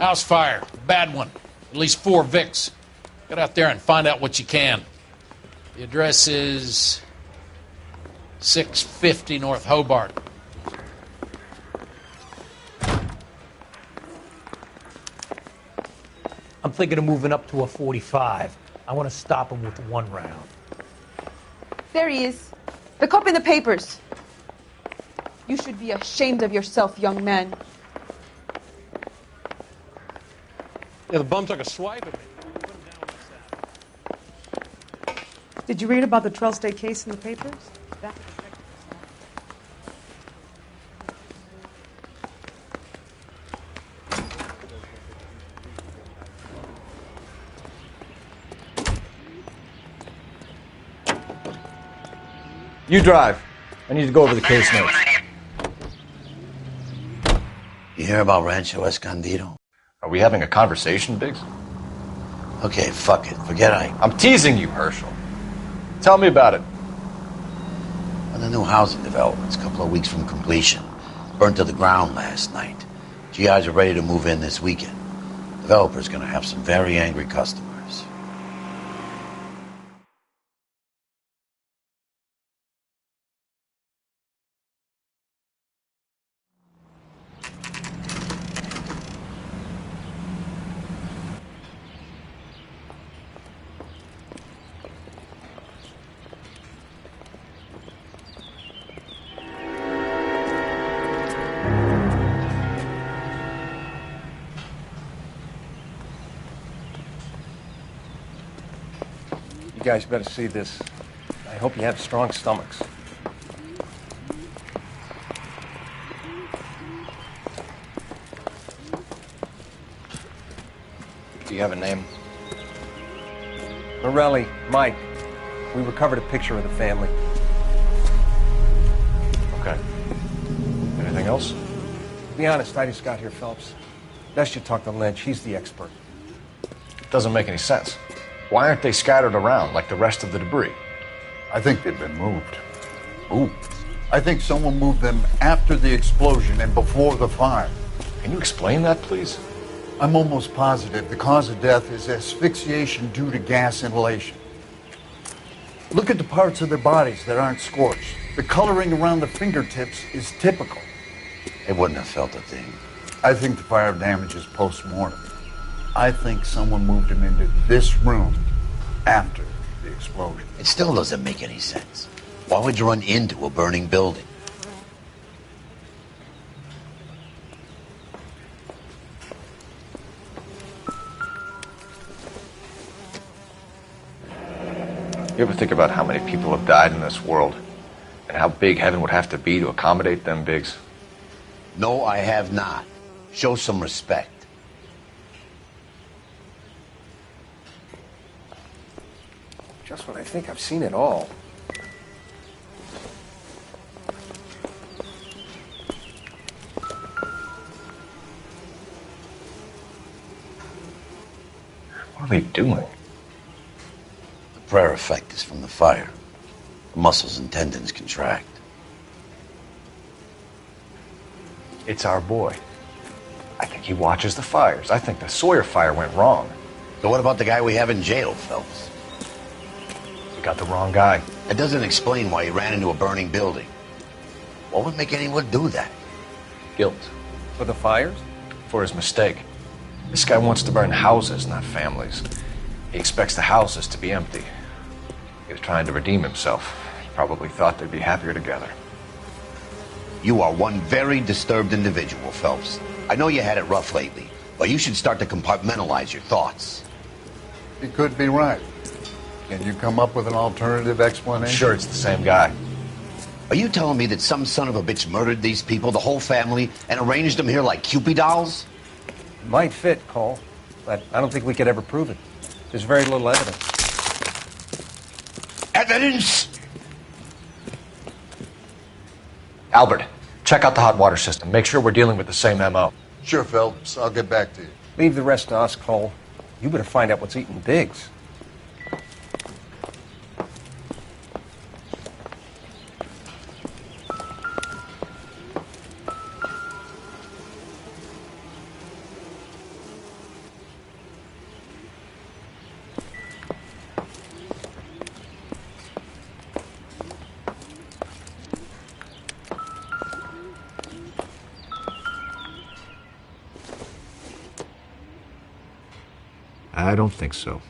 House fire. Bad one. At least 4 Vicks. Get out there and find out what you can. The address is 650 North Hobart. I'm thinking of moving up to a 45. I want to stop him with 1 round. There he is. The cop in the papers. You should be ashamed of yourself, young man. Yeah, the bum took a swipe at me. Did you read about the Trail State case in the papers? You drive. I need to go over the case notes. You hear about Rancho Escondido? Are we having a conversation, Biggs? Okay, fuck it. Forget I'm teasing you, Herschel. Tell me about it. On the new housing developments, a couple of weeks from completion. Burnt to the ground last night. GIs are ready to move in this weekend. Developer's gonna have some very angry customers. You guys better see this. I hope you have strong stomachs. Do you have a name? Morelli, Mike. We recovered a picture of the family. Okay. Anything else? To be honest, I just got here, Phelps. Best you talk to Lynch. He's the expert. Doesn't make any sense. Why aren't they scattered around like the rest of the debris? I think they've been moved. Ooh. I think someone moved them after the explosion and before the fire. Can you explain that, please? I'm almost positive the cause of death is asphyxiation due to gas inhalation. Look at the parts of their bodies that aren't scorched. The coloring around the fingertips is typical. They wouldn't have felt a thing. I think the fire damage is post-mortem. I think someone moved him into this room after the explosion. It still doesn't make any sense. Why would you run into a burning building? You ever think about how many people have died in this world and how big heaven would have to be to accommodate them, Biggs? No, I have not. Show some respect. Just when I think I've seen it all. What are they doing? The prayer effect is from the fire. The muscles and tendons contract. It's our boy. I think he watches the fires. I think the Sawyer fire went wrong. So what about the guy we have in jail, Phelps? We got the wrong guy. It doesn't explain why he ran into a burning building. What would make anyone do that? Guilt. For the fires? For his mistake. This guy wants to burn houses, not families. He expects the houses to be empty. He was trying to redeem himself. He probably thought they'd be happier together. You are one very disturbed individual, Phelps. I know you had it rough lately, but you should start to compartmentalize your thoughts. He could be right. Can you come up with an alternative explanation? I'm sure it's the same guy. Are you telling me that some son of a bitch murdered these people, the whole family, and arranged them here like Cupid dolls? It might fit, Cole, but I don't think we could ever prove it. There's very little evidence. Evidence? Albert, check out the hot water system. Make sure we're dealing with the same MO. Sure, Phelps. I'll get back to you. Leave the rest to us, Cole. You better find out what's eating Biggs. I don't think so.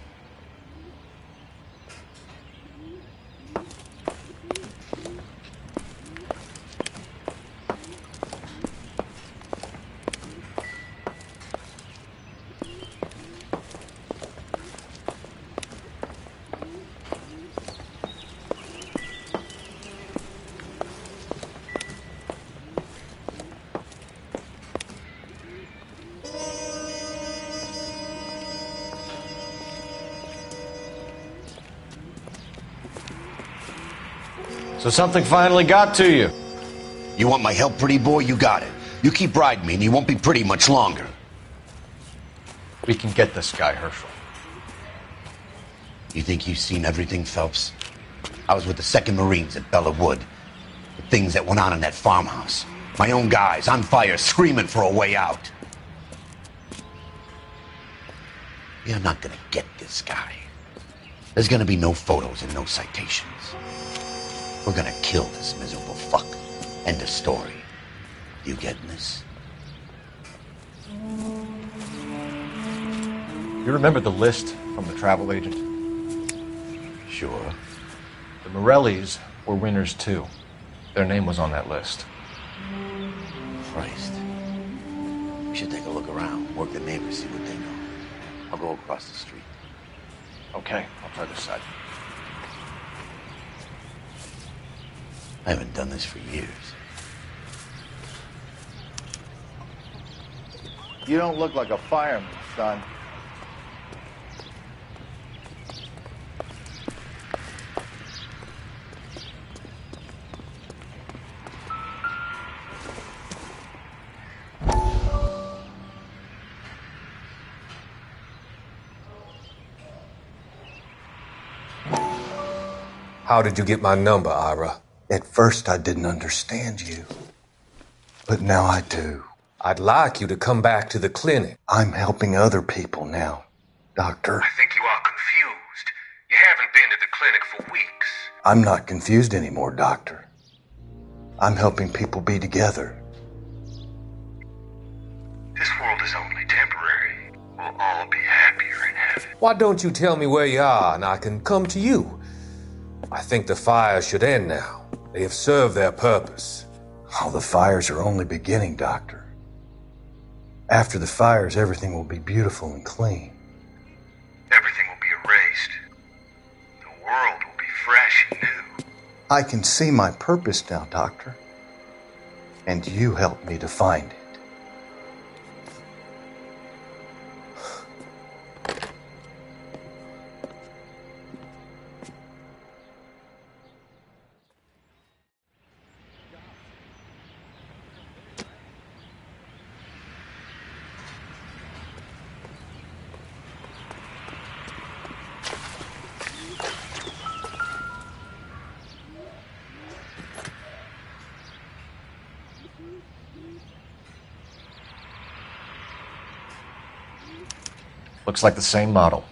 So something finally got to you. You want my help, pretty boy? You got it. You keep riding me and you won't be pretty much longer. We can get this guy, Herschel. You think you've seen everything, Phelps? I was with the 2nd Marines at Bella Wood. The things that went on in that farmhouse. My own guys on fire, screaming for a way out. You're not gonna get this guy. There's gonna be no photos and no citations. We're gonna kill this miserable fuck. End of story. You getting this? You remember the list from the travel agent? Sure. The Morellis were winners too. Their name was on that list. Christ. We should take a look around, work the neighbors, see what they know. I'll go across the street. Okay, I'll try this side. I haven't done this for years. You don't look like a fireman, son. How did you get my number, Ira? At first, I didn't understand you. But now I do. I'd like you to come back to the clinic. I'm helping other people now, Doctor. I think you are confused. You haven't been to the clinic for weeks. I'm not confused anymore, Doctor. I'm helping people be together. This world is only temporary. We'll all be happier in heaven. Why don't you tell me where you are and I can come to you? I think the fires should end now. They have served their purpose. Oh, the fires are only beginning, Doctor. After the fires, everything will be beautiful and clean. Everything will be erased. The world will be fresh and new. I can see my purpose now, Doctor. And you helped me to find it. Looks like the same model.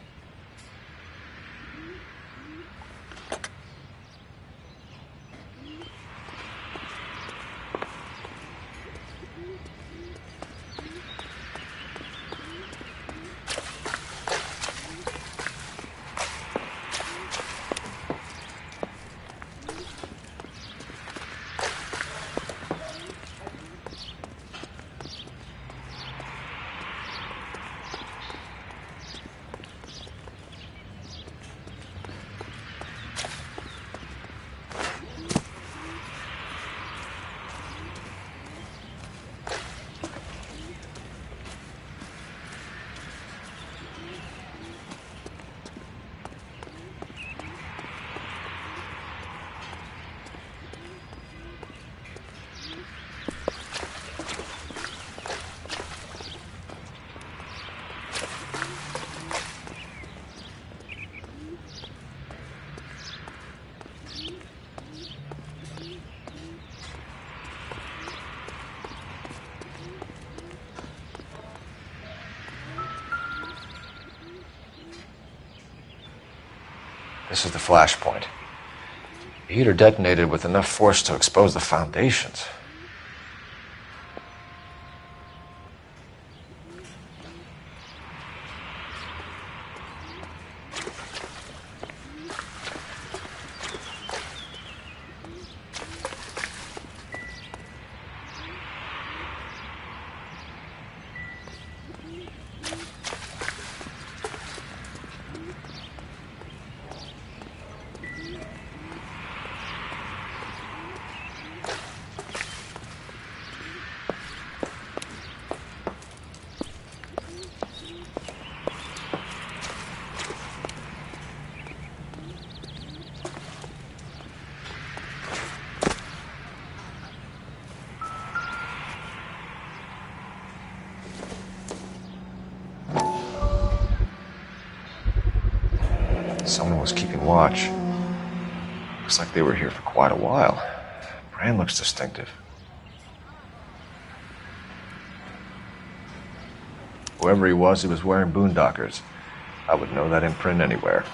This is the flashpoint. The heater detonated with enough force to expose the foundations. Someone was keeping watch. Looks like they were here for quite a while. Brand looks distinctive. Whoever he was wearing boondockers. I would know that imprint anywhere.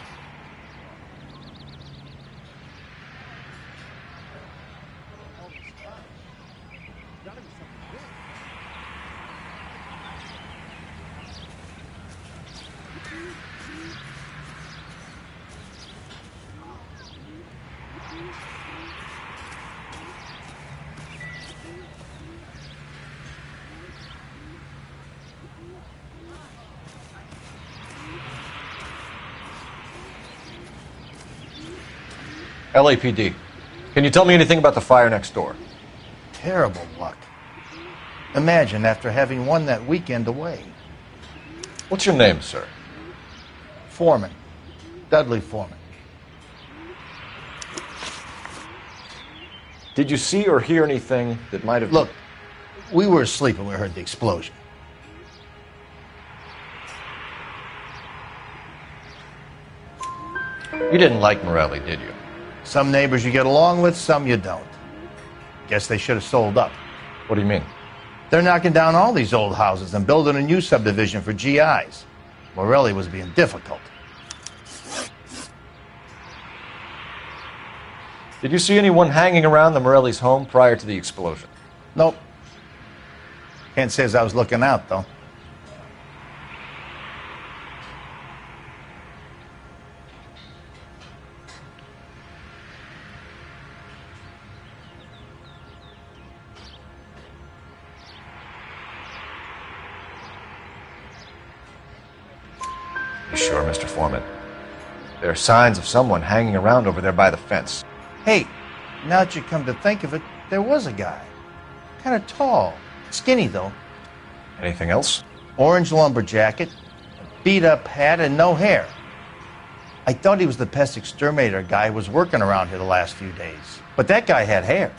LAPD. Can you tell me anything about the fire next door? Terrible luck. Imagine after having won that weekend away. What's your name, sir? Foreman. Dudley Foreman. Did you see or hear anything that might have... Look, we were asleep when we heard the explosion. You didn't like Morelli, did you? Some neighbors you get along with, some you don't. Guess they should have sold up. What do you mean? They're knocking down all these old houses and building a new subdivision for GIs. Morelli was being difficult. Did you see anyone hanging around the Morelli's home prior to the explosion? Nope. Can't say as I was looking out, though. You sure, Mr. Foreman? There are signs of someone hanging around over there by the fence. Hey, now that you come to think of it, there was a guy. Kind of tall. Skinny, though. Anything else? Orange lumber jacket, a beat-up hat, and no hair. I thought he was the pest exterminator guy who was working around here the last few days. But that guy had hair.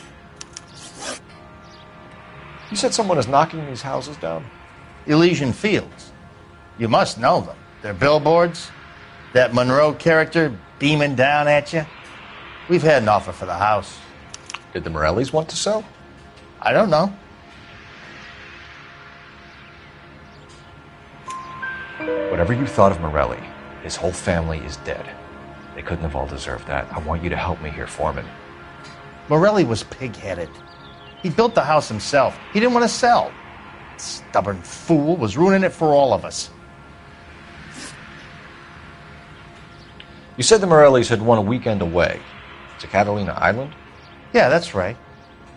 You said someone is knocking these houses down? Elysian Fields. You must know them. Their billboards, that Monroe character beaming down at you. We've had an offer for the house. Did the Morellis want to sell? I don't know. Whatever you thought of Morelli, his whole family is dead. They couldn't have all deserved that. I want you to help me here, Foreman. Morelli was pig-headed. He built the house himself. He didn't want to sell. Stubborn fool was ruining it for all of us. You said the Morellis had won a weekend away to Catalina Island? Yeah, that's right.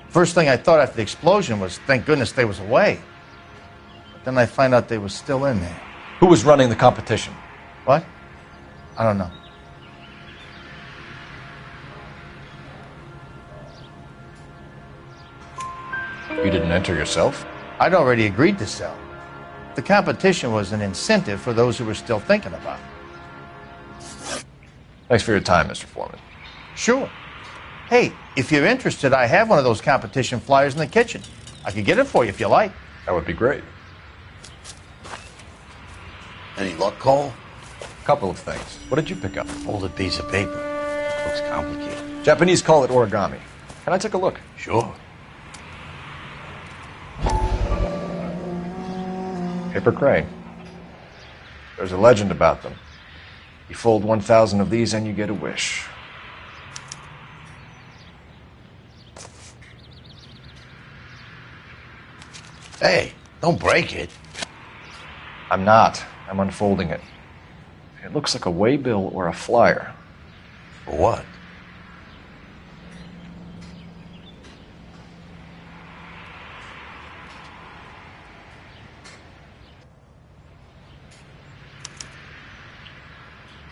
First thing I thought after the explosion was, thank goodness they was away. But then I find out they was still in there. Who was running the competition? What? I don't know. You didn't enter yourself? I'd already agreed to sell. The competition was an incentive for those who were still thinking about it. Thanks for your time, Mr. Foreman. Sure. Hey, if you're interested, I have one of those competition flyers in the kitchen. I could get it for you if you like. That would be great. Any luck, Cole? Couple of things. What did you pick up? Folded piece of paper. Looks complicated. Japanese call it origami. Can I take a look? Sure. Paper crane. There's a legend about them. You fold 1,000 of these and you get a wish. Hey, don't break it. I'm not. I'm unfolding it. It looks like a waybill or a flyer. For what?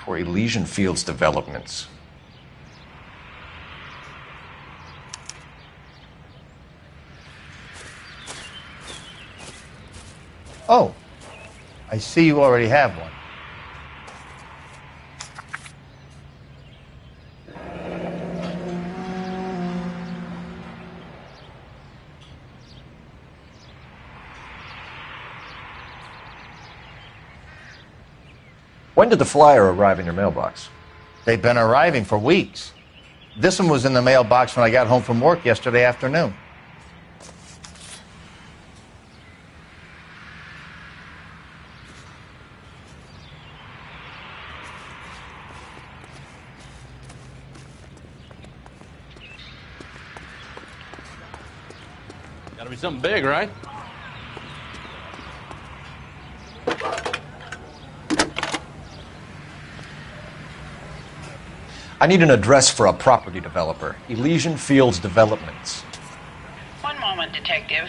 For Elysian Fields developments. Oh, I see you already have one. When did the flyer arrive in your mailbox? They've been arriving for weeks. This one was in the mailbox when I got home from work yesterday afternoon. Gotta be something big, right? I need an address for a property developer. Elysian Fields Developments. One moment, Detective.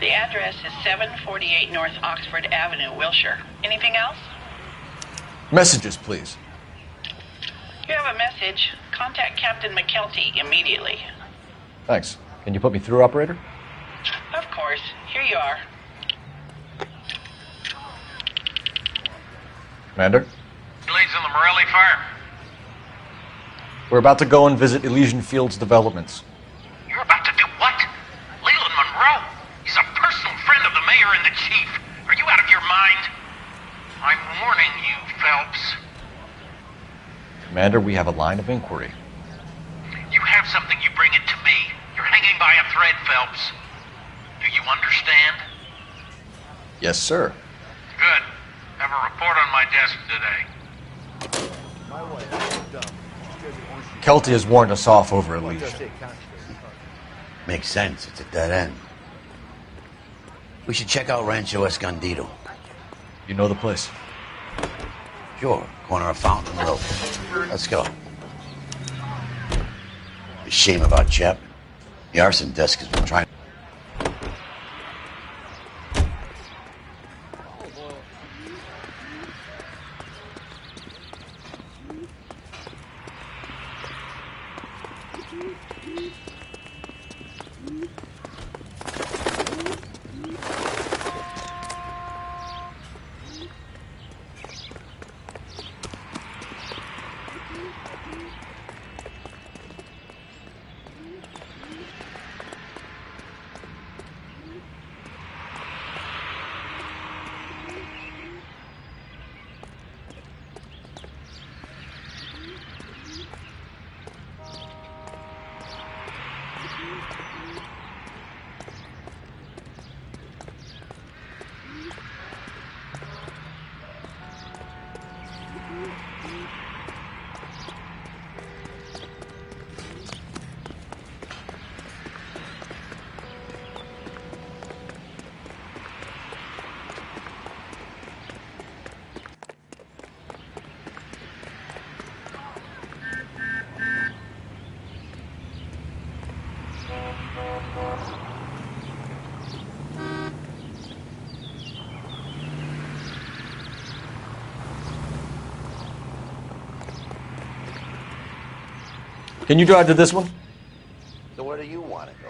The address is 748 North Oxford Avenue, Wilshire. Anything else? Messages, please. You have a message. Contact Captain McKelty immediately. Thanks. Can you put me through, operator? Of course. Here you are. Commander? Leads in the Morelli fire. We're about to go and visit Elysian Fields Developments. You're about to do what? Leland Monroe. He's a personal friend of the mayor and the chief. Are you out of your mind? I'm warning you, Phelps. Commander, we have a line of inquiry. You have something, you bring it to me. You're hanging by a thread, Phelps. Do you understand? Yes, sir. Good. Have a report on my desk today. Kelty has warned us off over Elysian. Makes sense. It's a dead end. We should check out Rancho Escondido. You know the place? Sure. Corner of Fountain Road. Let's go. A shame about Chapman. The arson desk has been trying. Can you drive to this one? So where do you want to go?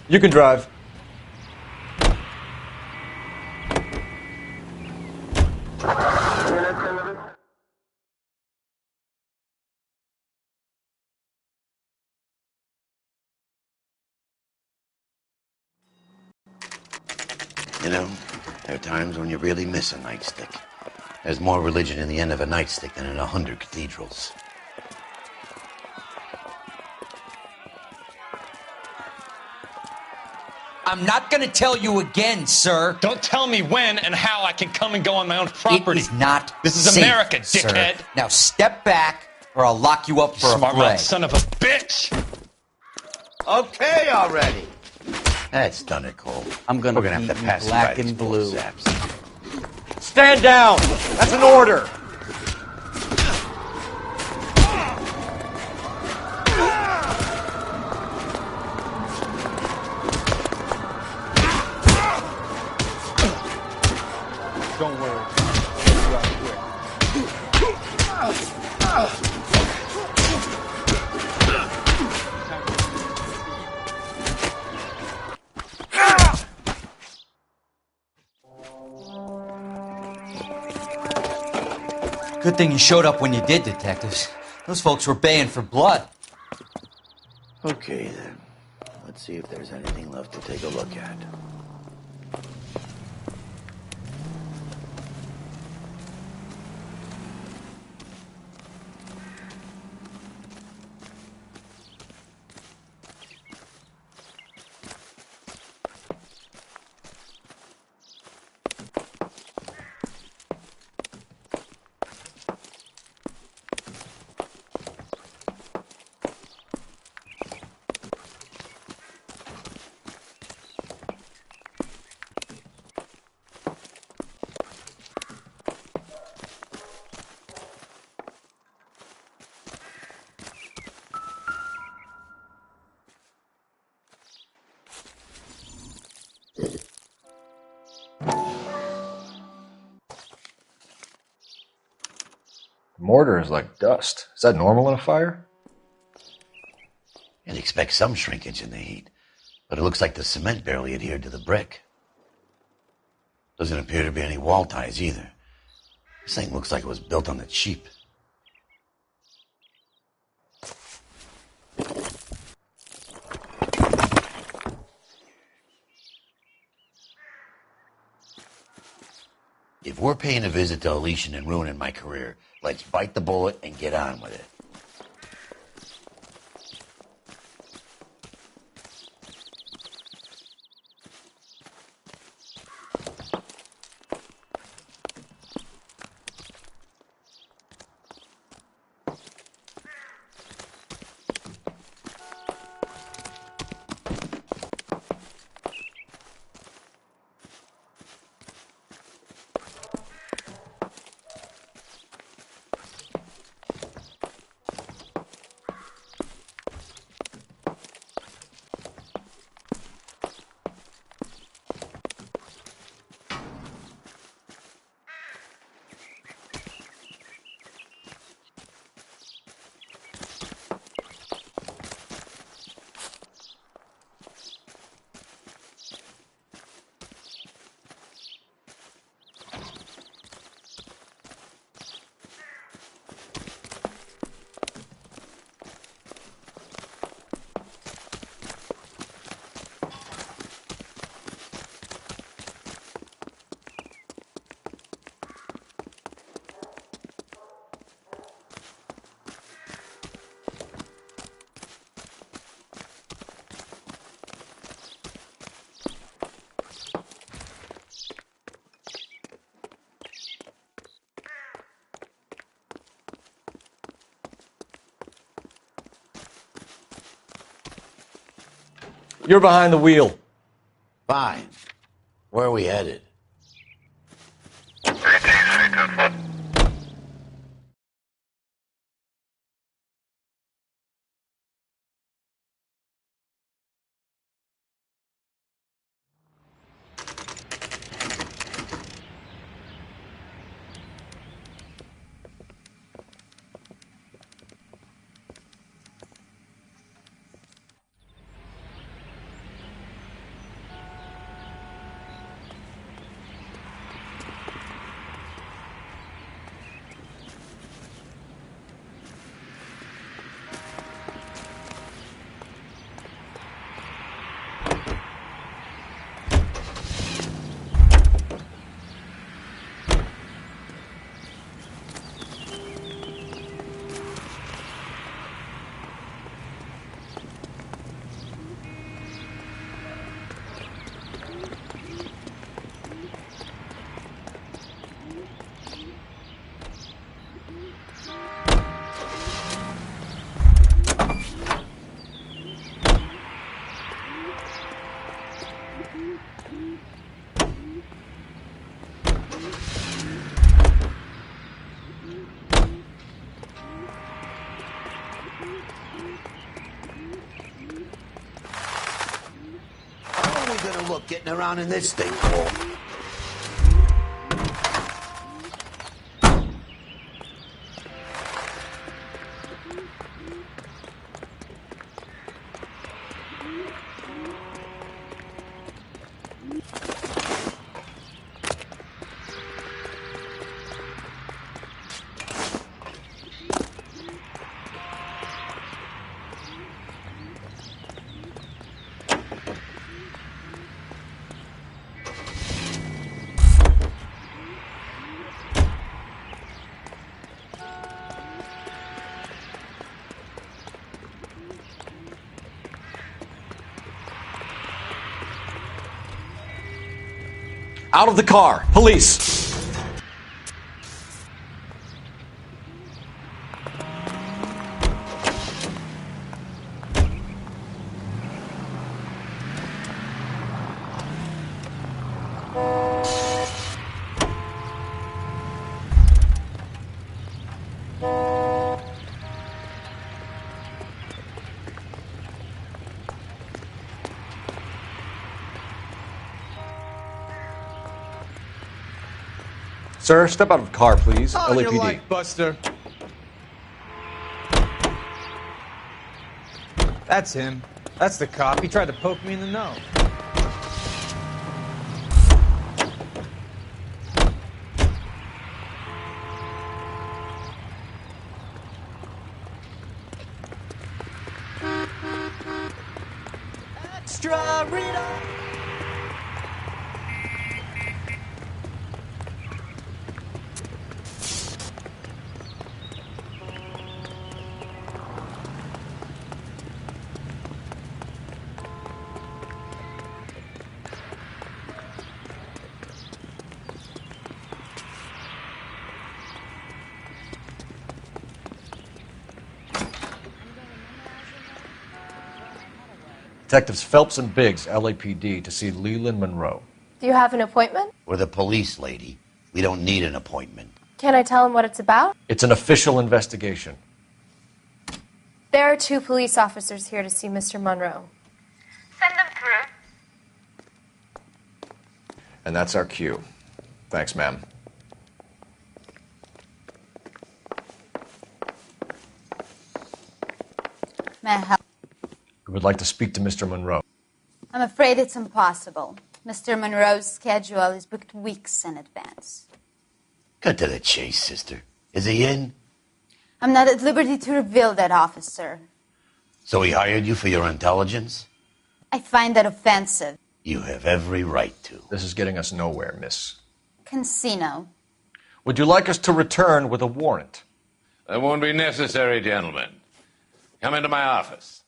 You can drive. You know, there are times when you really miss a nightstick. There's more religion in the end of a nightstick than in 100 cathedrals. I'm not gonna tell you again, sir. Don't tell me when and how I can come and go on my own property. It is not This is safe, America, sir. dickhead. Now step back, or I'll lock you up for a Smart fray. mouth son of a bitch. Okay already. That's done it, Cole. I'm gonna We're gonna have beat to you pass you black by these and blue. bull saps. Stand down! That's an order! Don't worry. I'll get you out quick. Good thing you showed up when you did, detectives. Those folks were baying for blood. Okay, then. Let's see if there's anything left to take a look at. Mortar is like dust. Is that normal in a fire? You'd expect some shrinkage in the heat, but it looks like the cement barely adhered to the brick. Doesn't appear to be any wall ties either. This thing looks like it was built on the cheap. If we're paying a visit to Elysian and ruining my career, let's bite the bullet and get on with it. You're behind the wheel. Fine. Where are we headed? luck getting around in this thing, Cole. Out of the car! Police! Sir, step out of the car, please. On your LAPD. life, Buster. That's him. That's the cop. He tried to poke me in the nose. Extra Rita! Detectives Phelps and Biggs, LAPD, to see Leland Monroe. Do you have an appointment? We're the police, lady. We don't need an appointment. Can I tell him what it's about? It's an official investigation. There are 2 police officers here to see Mr. Monroe. Send them through. And that's our cue. Thanks, ma'am. May I help? We would like to speak to Mr. Monroe. I'm afraid it's impossible. Mr. Monroe's schedule is booked weeks in advance. Cut to the chase, sister. Is he in? I'm not at liberty to reveal that, officer. So he hired you for your intelligence? I find that offensive. You have every right to. This is getting us nowhere, miss. Casino. Would you like us to return with a warrant? That won't be necessary, gentlemen. Come into my office.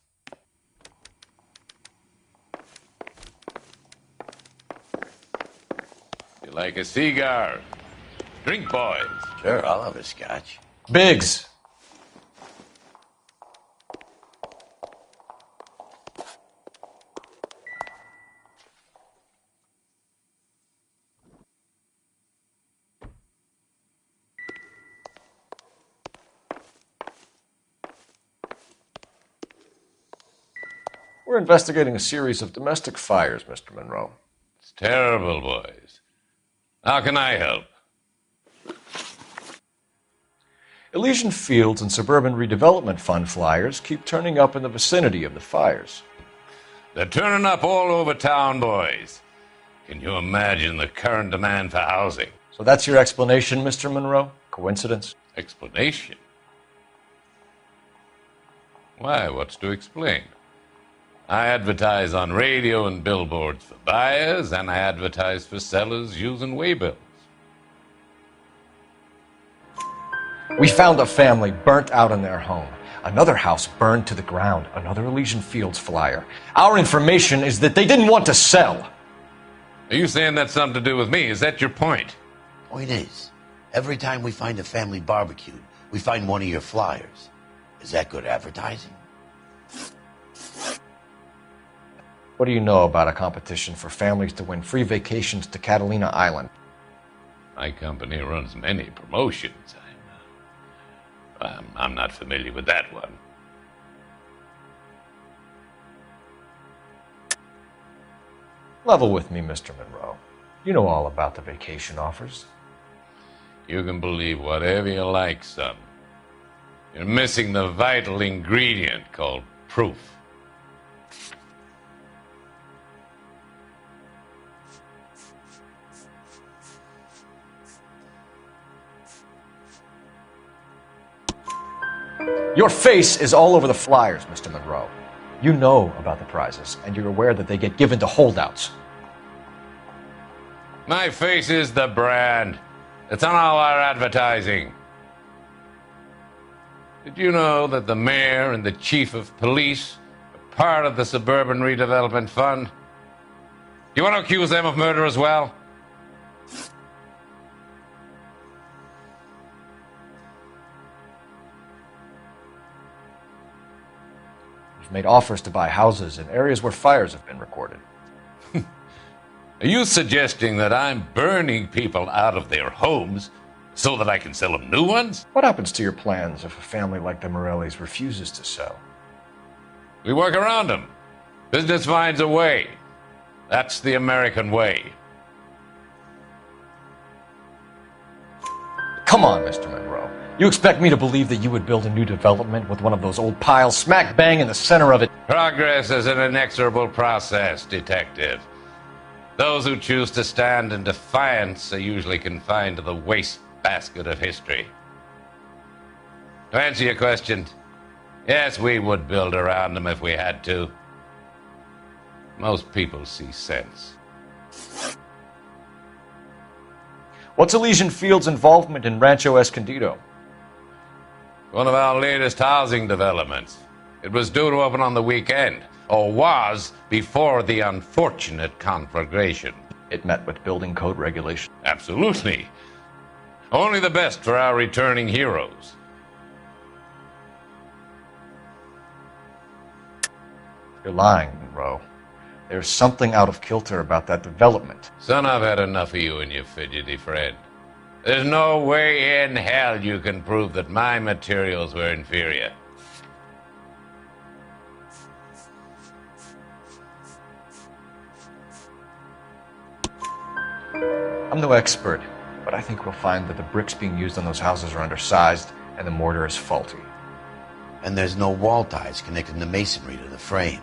You like a cigar? Drink, boys. Sure, I'll have a scotch. Biggs! We're investigating a series of domestic fires, Mr. Monroe. It's terrible, boys. How can I help? Elysian Fields and Suburban Redevelopment Fund flyers keep turning up in the vicinity of the fires. They're turning up all over town, boys. Can you imagine the current demand for housing? So that's your explanation, Mr. Monroe? Coincidence? Explanation? Why, what's to explain? I advertise on radio and billboards for buyers, and I advertise for sellers using waybills. We found a family burnt out in their home. Another house burned to the ground. Another Elysian Fields flyer. Our information is that they didn't want to sell. Are you saying that's something to do with me? Is that your point? Point is, every time we find a family barbecued, we find one of your flyers. Is that good advertising? What do you know about a competition for families to win free vacations to Catalina Island? My company runs many promotions. I'm not familiar with that one. Level with me, Mr. Monroe. You know all about the vacation offers. You can believe whatever you like, son. You're missing the vital ingredient called proof. Your face is all over the flyers, Mr. Monroe. You know about the prizes, and you're aware that they get given to holdouts. My face is the brand. It's on all our advertising. Did you know that the mayor and the chief of police are part of the Suburban Redevelopment Fund? Do you want to accuse them of murder as well? You've made offers to buy houses in areas where fires have been recorded. Are you suggesting that I'm burning people out of their homes so that I can sell them new ones? What happens to your plans if a family like the Morellis refuses to sell? We work around them. Business finds a way. That's the American way. Come on, Mr. Monroe. You expect me to believe that you would build a new development with one of those old piles smack bang in the center of it? Progress is an inexorable process, Detective. Those who choose to stand in defiance are usually confined to the wastebasket of history. To answer your question, yes, we would build around them if we had to. Most people see sense. What's Elysian Field's involvement in Rancho Escondido? One of our latest housing developments. It was due to open on the weekend, or was before the unfortunate conflagration. It met with building code regulations. Absolutely. Only the best for our returning heroes. You're lying, Monroe. There's something out of kilter about that development. Son, I've had enough of you and your fidgety friend. There's no way in hell you can prove that my materials were inferior. I'm no expert, but I think we'll find that the bricks being used on those houses are undersized and the mortar is faulty. And there's no wall ties connecting the masonry to the frame.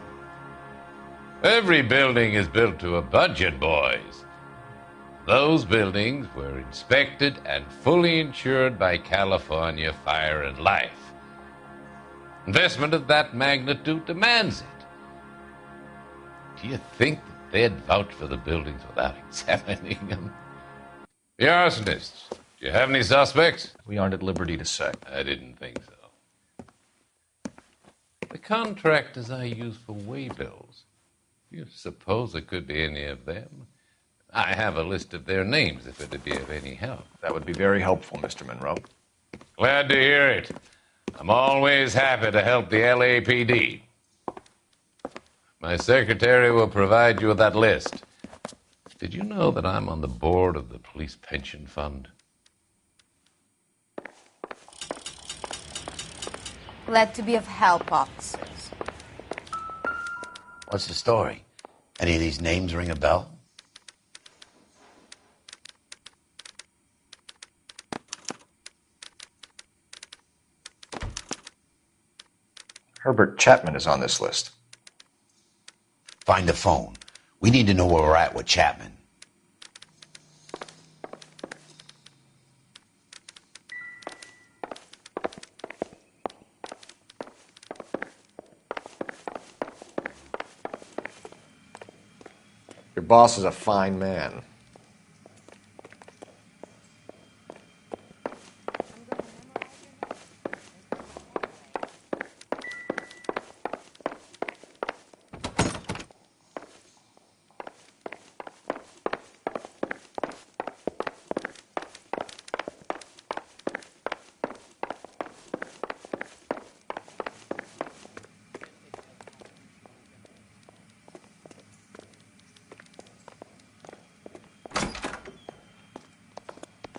Every building is built to a budget, boys. Those buildings were inspected and fully insured by California Fire and Life. Investment of that magnitude demands it. Do you think that they'd vouch for the buildings without examining them? The arsonists, do you have any suspects? We aren't at liberty to say. I didn't think so. The contractors I use for waybills, do you suppose it could be any of them? I have a list of their names if it'd be of any help. That would be very helpful, Mr. Monroe. Glad to hear it. I'm always happy to help the LAPD. My secretary will provide you with that list. Did you know that I'm on the board of the Police Pension Fund? Glad to be of help, officers. What's the story? Any of these names ring a bell? Herbert Chapman is on this list. Find the phone. We need to know where we're at with Chapman. Your boss is a fine man.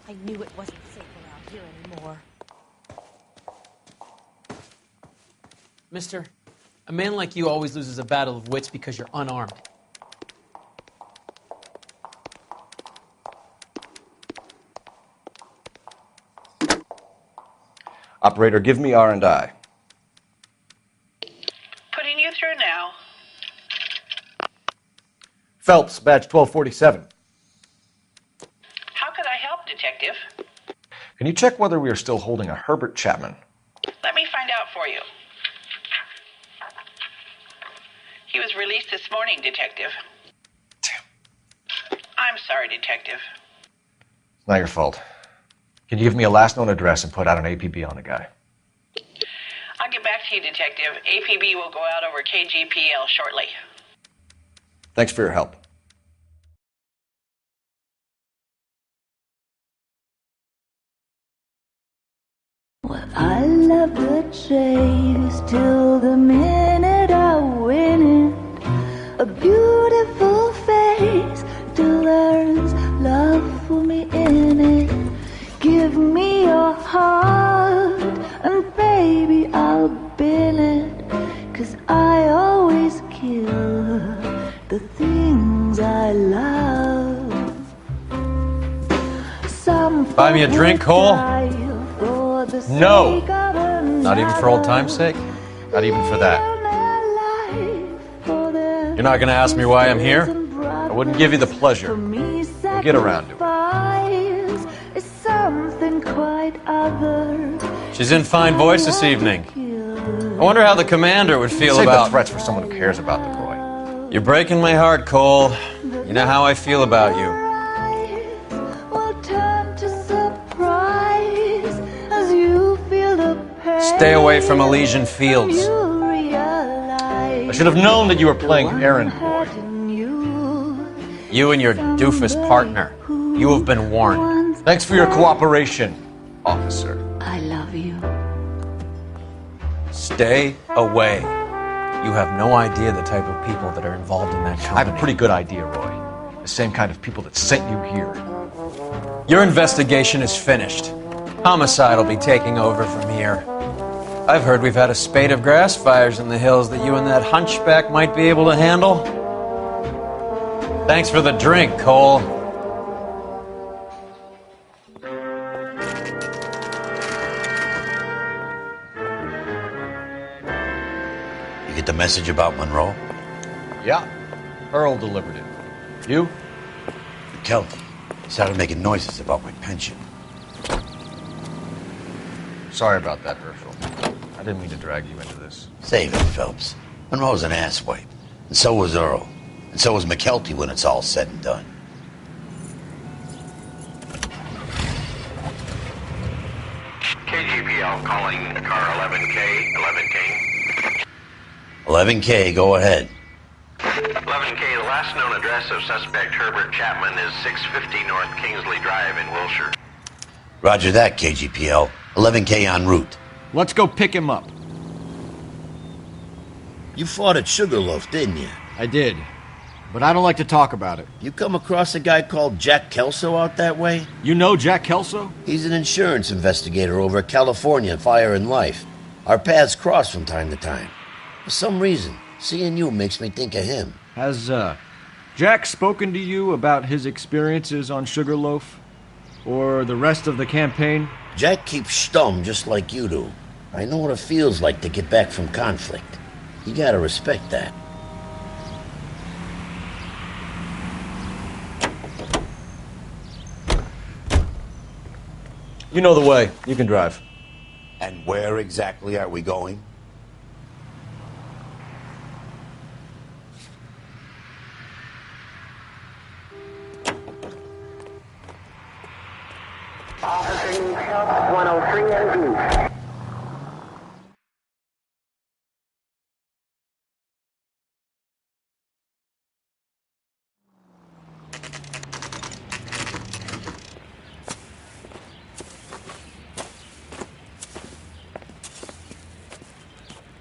I knew it wasn't safe around here anymore. Mister, a man like you always loses a battle of wits because you're unarmed. Operator, give me R&I. Putting you through now. Phelps, badge 1247. How could I help, Detective? Can you check whether we are still holding a Herbert Chapman? Let me find out for you. He was released this morning, Detective. Damn. I'm sorry, Detective. It's not your fault. Can you give me a last known address and put out an APB on the guy? I'll get back to you, Detective. APB will go out over KGPL shortly. Thanks for your help. Well, I love the chase till the minute I win it. A beautiful face till there's love for me in it. Give me your heart and baby I'll bill it. 'Cause I always kill the things I love. Some Buy me a drink, Cole? No! Not even for old time's sake? Not even for that. You're not going to ask me why I'm here? I wouldn't give you the pleasure. We'll get around to it. Something quite other. She's in fine voice this evening. I wonder how the commander would feel Save about... the threats for someone who cares about the boy. You're breaking my heart, Cole. You know how I feel about you. Stay away from Elysian Fields. I should have known that you were playing errand boy. You and your doofus partner. You have been warned. Thanks for your cooperation, officer. I love you. Stay away. You have no idea the type of people that are involved in that company. I have a pretty good idea, Roy. The same kind of people that sent you here. Your investigation is finished. Homicide will be taking over from here. I've heard we've had a spate of grass fires in the hills that you and that hunchback might be able to handle. Thanks for the drink, Cole. You get the message about Monroe? Yeah. Earl delivered it. You? McKelty started making noises about my pension. Sorry about that, Herschel. I didn't mean to drag you into this. Save it, Phelps. Monroe's an asswipe. And so was Earl. And so was McKelty when it's all said and done. KGPL calling car 11K. 11K, go ahead. 11K, the last known address of suspect Herbert Chapman is 650 North Kingsley Drive in Wilshire. Roger that, KGPL. 11K en route. Let's go pick him up. You fought at Sugarloaf, didn't you? I did, but I don't like to talk about it. You come across a guy called Jack Kelso out that way? You know Jack Kelso? He's an insurance investigator over at California Fire and Life. Our paths cross from time to time. For some reason, seeing you makes me think of him. Has, Jack spoken to you about his experiences on Sugarloaf? Or the rest of the campaign? Jack keeps stum just like you do. I know what it feels like to get back from conflict. You gotta respect that. You know the way. You can drive. And where exactly are we going? Officer 103 and blue.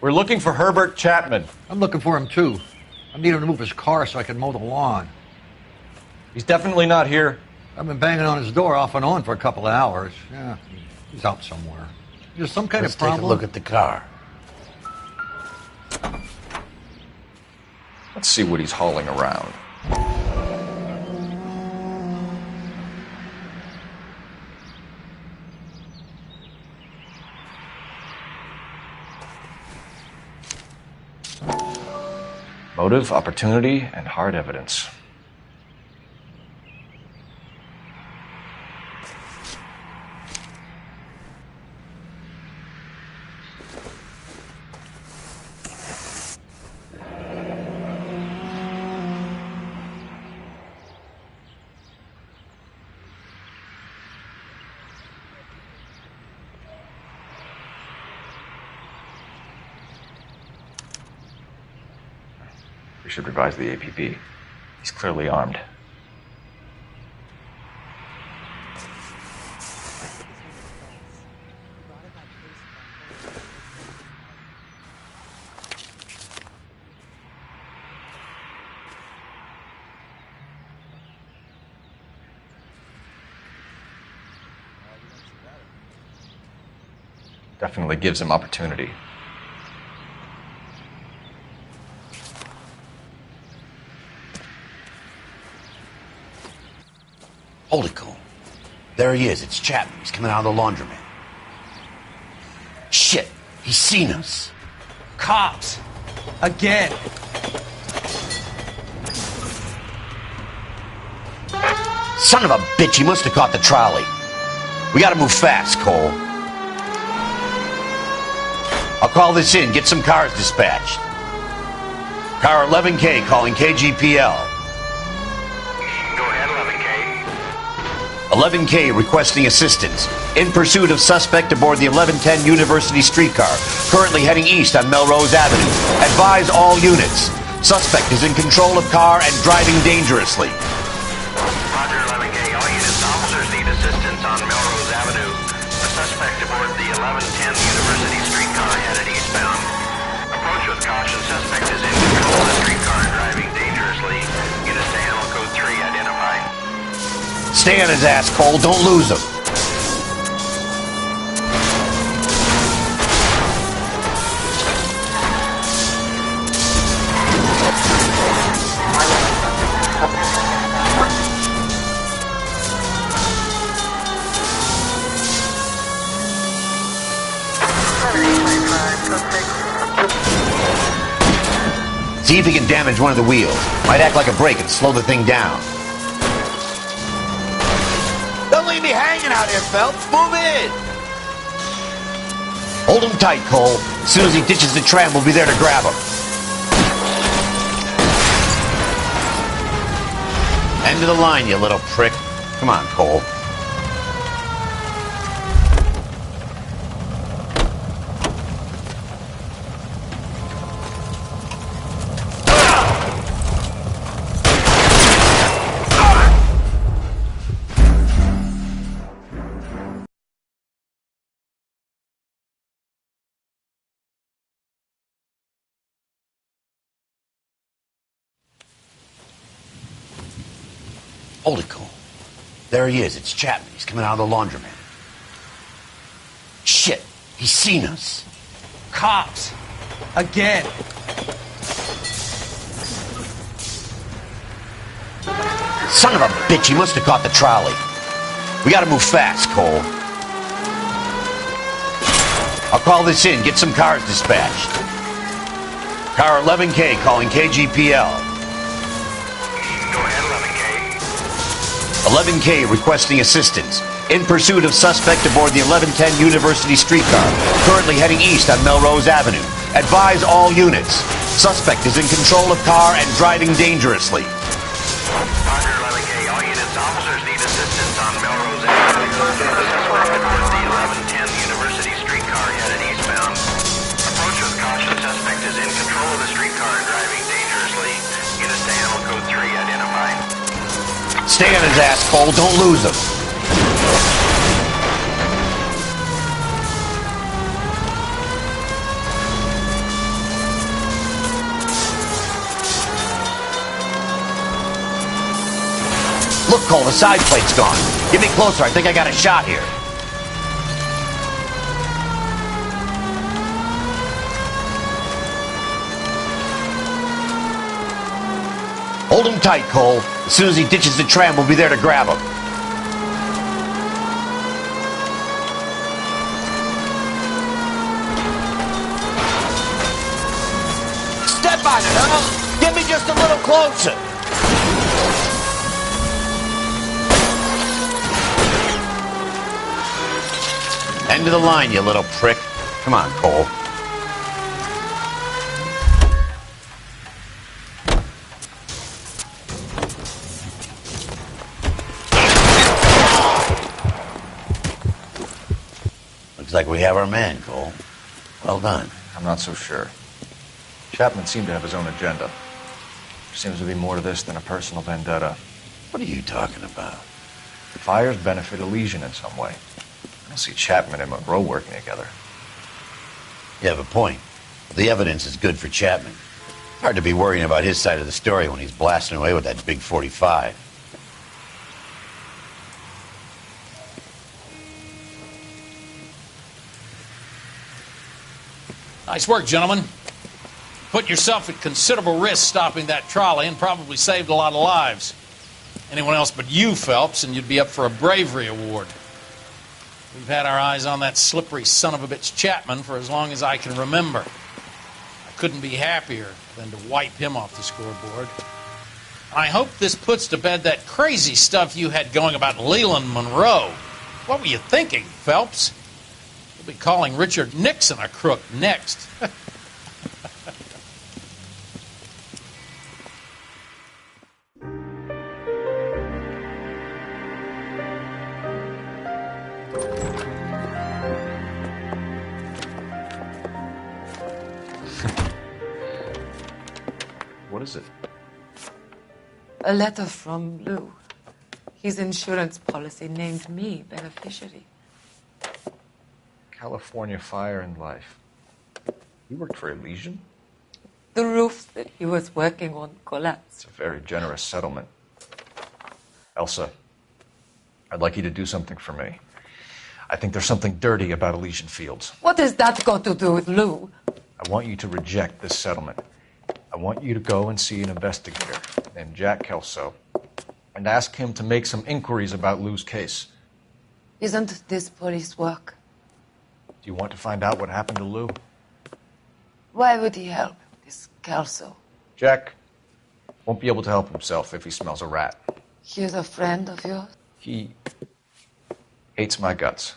We're looking for Herbert Chapman. I'm looking for him, too. I need him to move his car so I can mow the lawn. He's definitely not here. I've been banging on his door off and on for a couple of hours. Yeah, he's out somewhere. There's some kind of problem. Let's take a look at the car. Let's see what he's hauling around. Motive, opportunity, and hard evidence. We should revise the APB. He's clearly armed. Definitely gives him opportunity. Holy cow. There he is. It's Chapman. He's coming out of the laundromat. Shit. He's seen us. Cops! Again! Son of a bitch. He must have caught the trolley. We gotta move fast, Cole. I'll call this in. Get some cars dispatched. Car 11K calling KGPL. 11K requesting assistance. In pursuit of suspect aboard the 1110 University streetcar, currently heading east on Melrose Avenue. Advise all units. Suspect is in control of car and driving dangerously. Roger, 11K. All units, officers need assistance on Melrose Avenue. The suspect aboard the 1110 University streetcar headed eastbound. Approach with caution. Suspect is in control of the streetcar and driving dangerously. Units to animal code 3 identified. Stay on his ass, Cole. Don't lose him. See if he can damage one of the wheels. Might act like a brake and slow the thing down. Don't leave me hanging out here, Phelps. Move in. Hold him tight, Cole. As soon as he ditches the tram, we'll be there to grab him. End of the line, you little prick. Come on, Cole. Holy cow. There he is. It's Chapman. He's coming out of the laundromat. Shit. He's seen us. Cops! Again! Son of a bitch. He must have caught the trolley. We gotta move fast, Cole. I'll call this in. Get some cars dispatched. Car 11K calling KGPL. 11K requesting assistance. In pursuit of suspect aboard the 1110 University streetcar, currently heading east on Melrose Avenue. Advise all units. Suspect is in control of car and driving dangerously. Roger, 11K. All units, officers need assistance on Melrose Avenue. The suspect aboard the 1110 University streetcar headed eastbound. Approach with caution. Suspect is in control of the streetcar and driving dangerously. Units to animal code 3 identified. Stay on his ass, Cole. Don't lose him. Look, Cole, the side plate's gone. Get me closer. I think I got a shot here. Hold him tight, Cole. As soon as he ditches the tram, we'll be there to grab him. Step on it, huh? Get me just a little closer. End of the line, you little prick. Come on, Cole. Looks like we have our man, Cole. Well done. I'm not so sure. Chapman seemed to have his own agenda. There seems to be more to this than a personal vendetta. What are you talking about? The fires benefit Elysian in some way. I don't see Chapman and Monroe working together. You have a point. The evidence is good for Chapman. Hard to be worrying about his side of the story when he's blasting away with that big 45. Nice work, gentlemen. Put yourself at considerable risk stopping that trolley and probably saved a lot of lives. Anyone else but you, Phelps, and you'd be up for a bravery award. We've had our eyes on that slippery son of a bitch Chapman for as long as I can remember. I couldn't be happier than to wipe him off the scoreboard. I hope this puts to bed that crazy stuff you had going about Leland Monroe. What were you thinking, Phelps? You'll be calling Richard Nixon a crook next. What is it? A letter from Lou. His insurance policy named me beneficiary. California Fire and Life. You worked for Elysian? The roof that he was working on collapsed. It's a very generous settlement. Elsa, I'd like you to do something for me. I think there's something dirty about Elysian Fields. What has that got to do with Lou? I want you to reject this settlement. I want you to go and see an investigator named Jack Kelso and ask him to make some inquiries about Lou's case. Isn't this police work? Do you want to find out what happened to Lou? Why would he help, this Kelso? Jack won't be able to help himself if he smells a rat. He's a friend of yours? He hates my guts.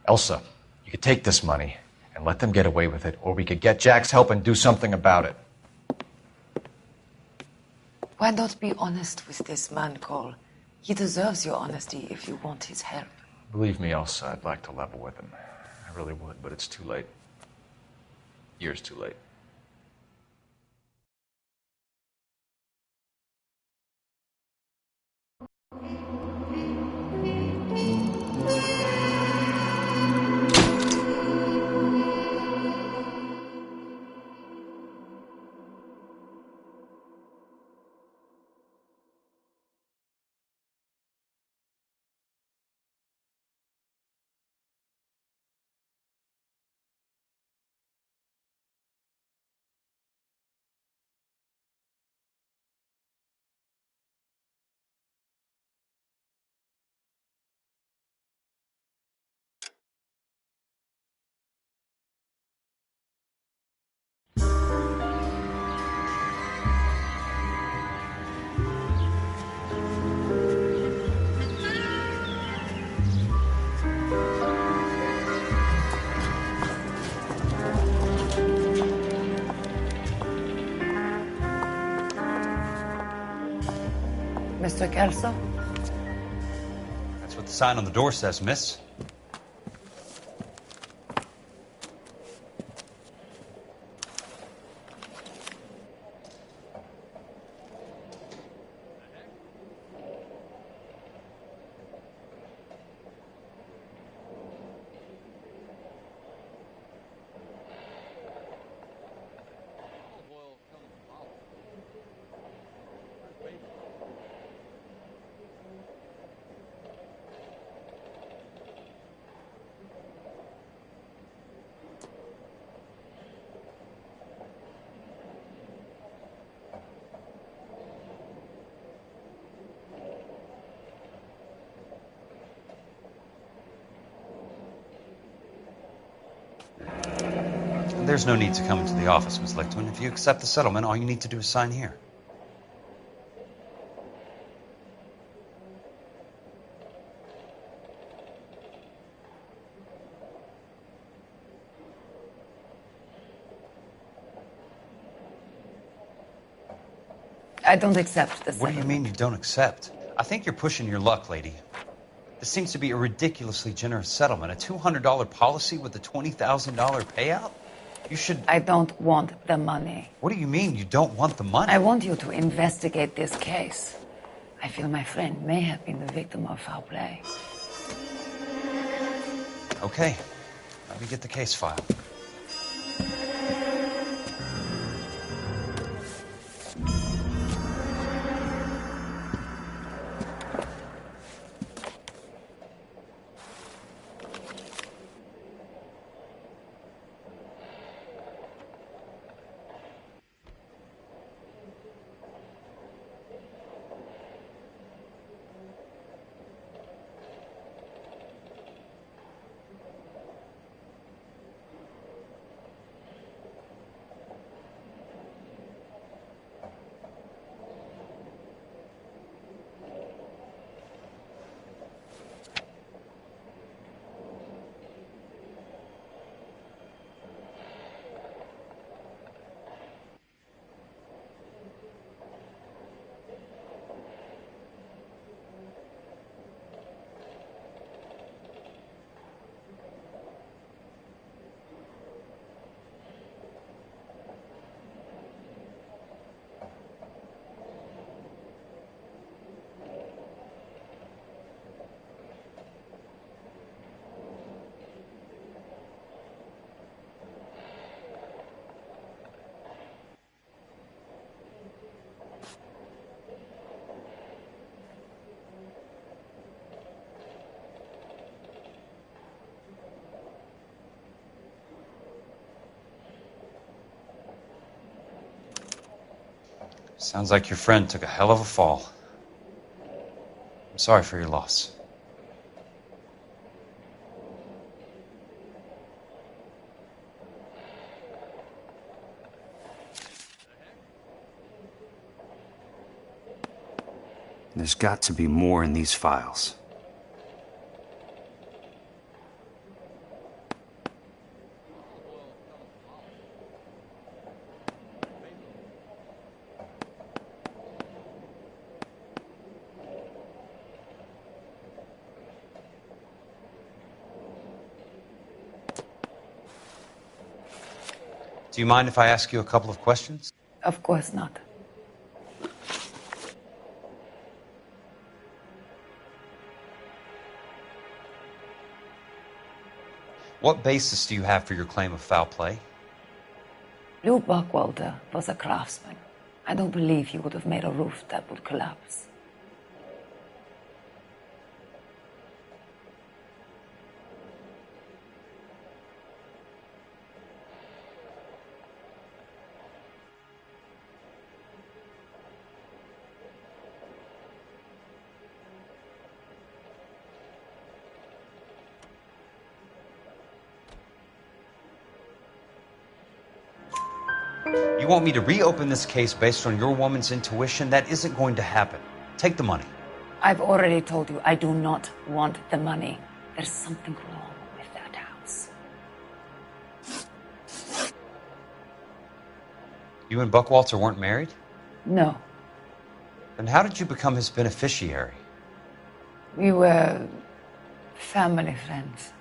Elsa, you could take this money and let them get away with it, or we could get Jack's help and do something about it. Why not be honest with this man, Cole? He deserves your honesty if you want his help. Believe me, Elsa, I'd like to level with him. I really would, but it's too late. Years too late. Mr. Kelso? That's what the sign on the door says, miss. There's no need to come into the office, Ms. Lichtman. If you accept the settlement, all you need to do is sign here. I don't accept this. What do you mean you don't accept? I think you're pushing your luck, lady. This seems to be a ridiculously generous settlement. A $200 policy with a $20,000 payout? You should... I don't want the money. What do you mean you don't want the money? I want you to investigate this case. I feel my friend may have been the victim of foul play. Okay. Let me get the case file. Sounds like your friend took a hell of a fall. I'm sorry for your loss. There's got to be more in these files. Do you mind if I ask you a couple of questions? Of course not. What basis do you have for your claim of foul play? Lou Buckwalter was a craftsman. I don't believe he would have made a roof that would collapse. You want me to reopen this case based on your woman's intuition? That isn't going to happen. Take the money. I've already told you I do not want the money. There's something wrong with that house. You and Buckwalter weren't married? No. Then how did you become his beneficiary? We were family friends.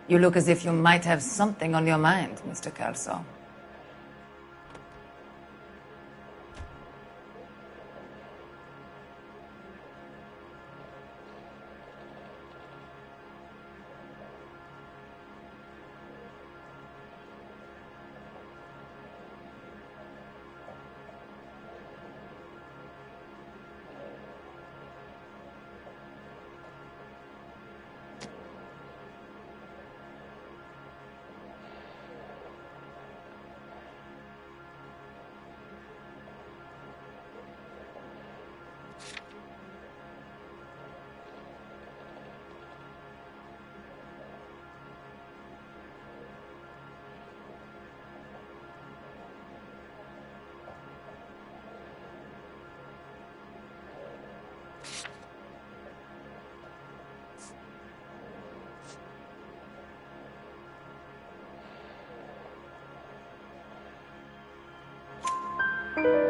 You look as if you might have something on your mind, Mr. Kelso.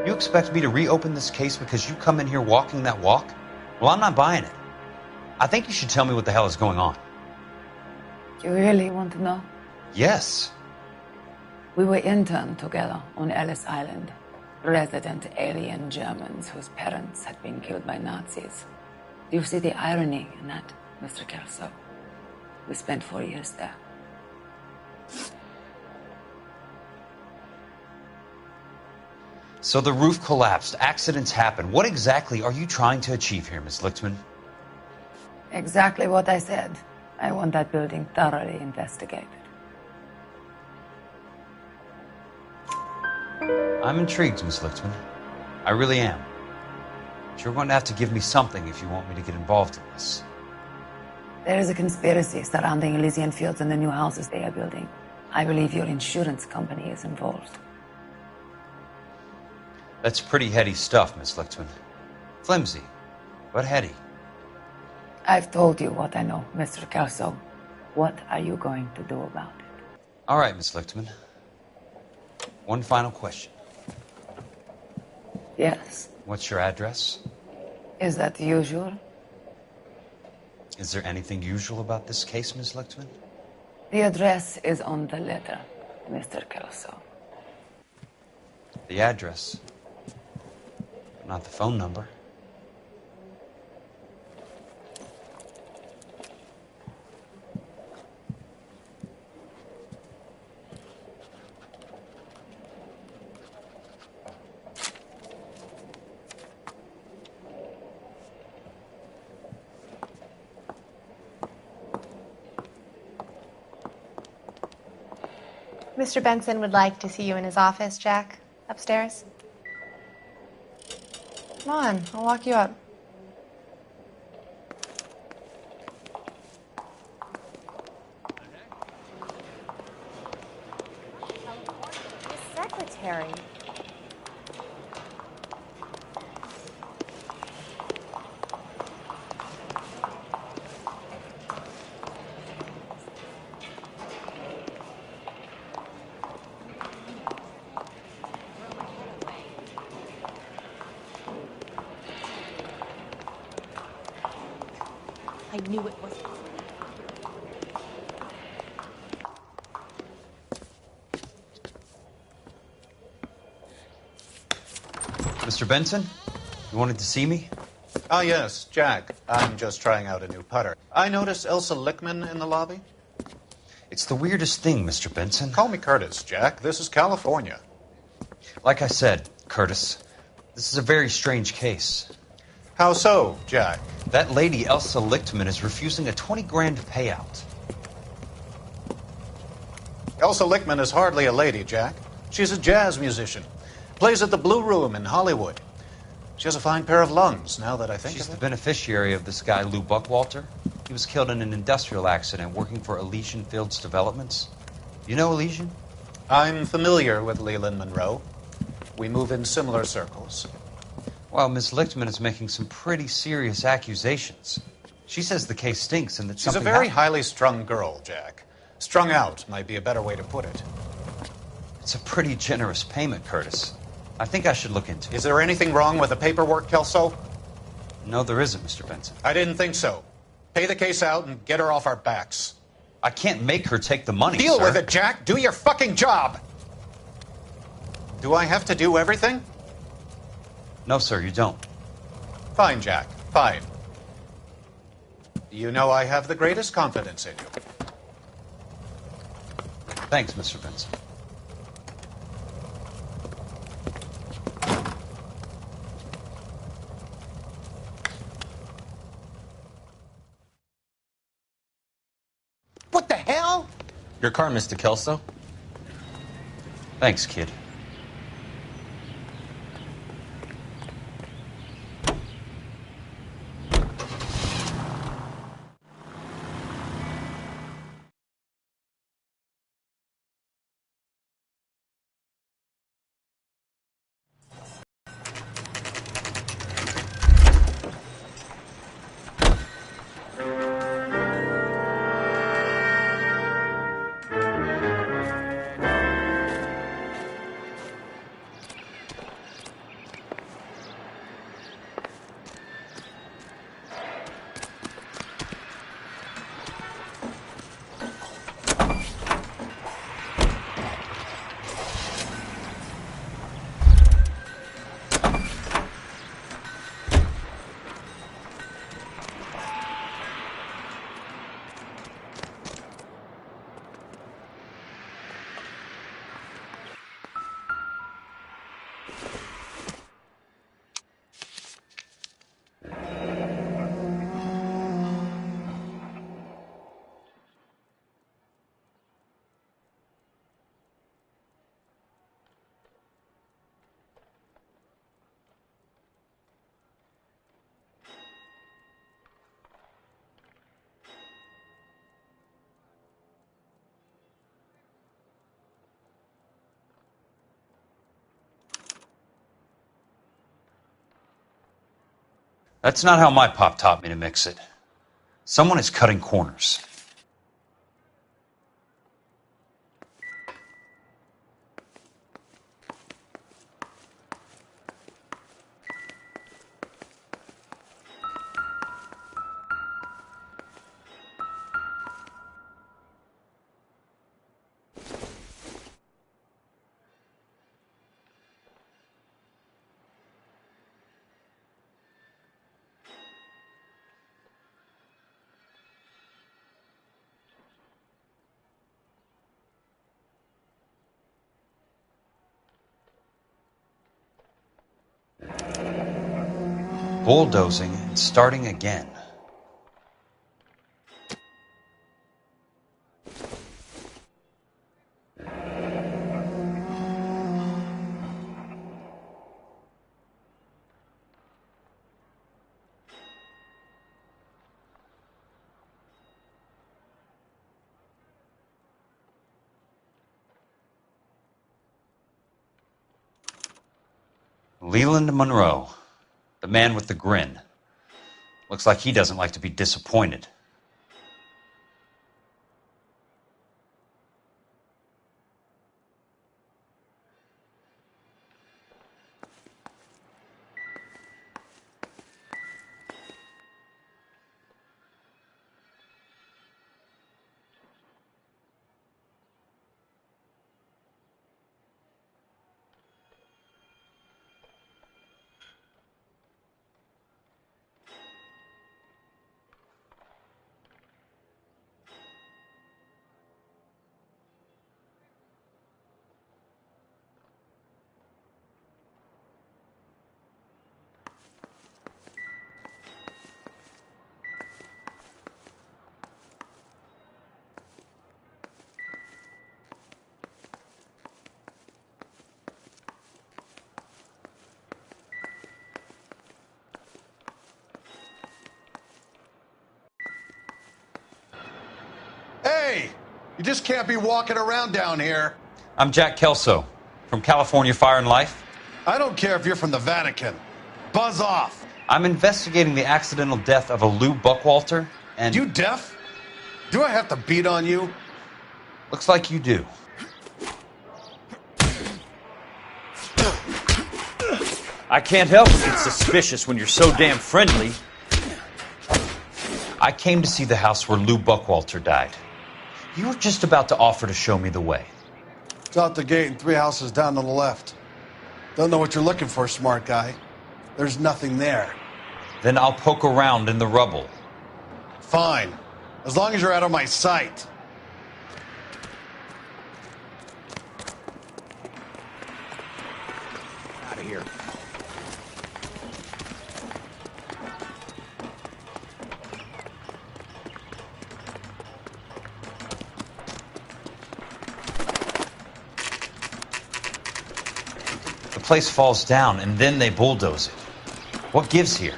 You expect me to reopen this case because you come in here walking that walk? Well, I'm not buying it. I think you should tell me what the hell is going on. You really want to know? Yes. We were interned together on Ellis Island. Resident alien Germans whose parents had been killed by Nazis. Do you see the irony in that, Mr. Kelso? We spent 4 years there. So the roof collapsed, accidents happen. What exactly are you trying to achieve here, Miss Lichtman? Exactly what I said. I want that building thoroughly investigated. I'm intrigued, Miss Lichtman. I really am. But you're going to have to give me something if you want me to get involved in this. There is a conspiracy surrounding Elysian Fields and the new houses they are building. I believe your insurance company is involved. That's pretty heady stuff, Miss Lichtman. Flimsy, but heady. I've told you what I know, Mr. Kelso. What are you going to do about it? All right, Miss Lichtman. One final question. Yes. What's your address? Is that usual? Is there anything usual about this case, Miss Lichtman? The address is on the letter, Mr. Kelso. The address, but not the phone number. Mr. Benson would like to see you in his office, Jack. Upstairs. Come on, I'll walk you up. His secretary. I knew it wasn't. Mr. Benson, you wanted to see me? Ah, yes, Jack. I'm just trying out a new putter. I noticed Elsa Lichtman in the lobby. It's the weirdest thing, Mr. Benson. Call me Curtis, Jack. This is California. Like I said, Curtis, this is a very strange case. How so, Jack? That lady, Elsa Lichtman, is refusing a 20 grand payout. Elsa Lichtman is hardly a lady, Jack. She's a jazz musician. Plays at the Blue Room in Hollywood. She has a fine pair of lungs, now that I think She's of it. the beneficiary of this guy, Lou Buckwalter. He was killed in an industrial accident working for Elysian Fields Developments. You know Elysian? I'm familiar with Leland Monroe. We move in similar circles. Well, Miss Lichtman is making some pretty serious accusations. She says the case stinks and that She's a something very happened. highly strung girl, Jack. Strung out might be a better way to put it. It's a pretty generous payment, Curtis. I think I should look into it. Is there anything wrong with the paperwork, Kelso? No, there isn't, Mr. Benson. I didn't think so. Pay the case out and get her off our backs. I can't make her take the money, Deal sir. with it, Jack. Do your fucking job. Do I have to do everything? No, sir, you don't. Fine, Jack. Fine. You know I have the greatest confidence in you. Thanks, Mr. Vincent. What the hell? Your car, Mr. Kelso. Thanks, kid. That's not how my pop taught me to mix it. Someone is cutting corners. Bulldozing and starting again. Leland Monroe, the man with the grin. Looks like he doesn't like to be disappointed. Hey, you just can't be walking around down here. I'm Jack Kelso, from California Fire and Life. I don't care if you're from the Vatican. Buzz off. I'm investigating the accidental death of a Lou Buckwalter, and... You deaf? Do I have to beat on you? Looks like you do. I can't help but get suspicious when you're so damn friendly. I came to see the house where Lou Buckwalter died. You were just about to offer to show me the way. It's out the gate and 3 houses down on the left. Don't know what you're looking for, smart guy. There's nothing there. Then I'll poke around in the rubble. Fine. As long as you're out of my sight. Out of here. The place falls down, and then they bulldoze it. What gives here?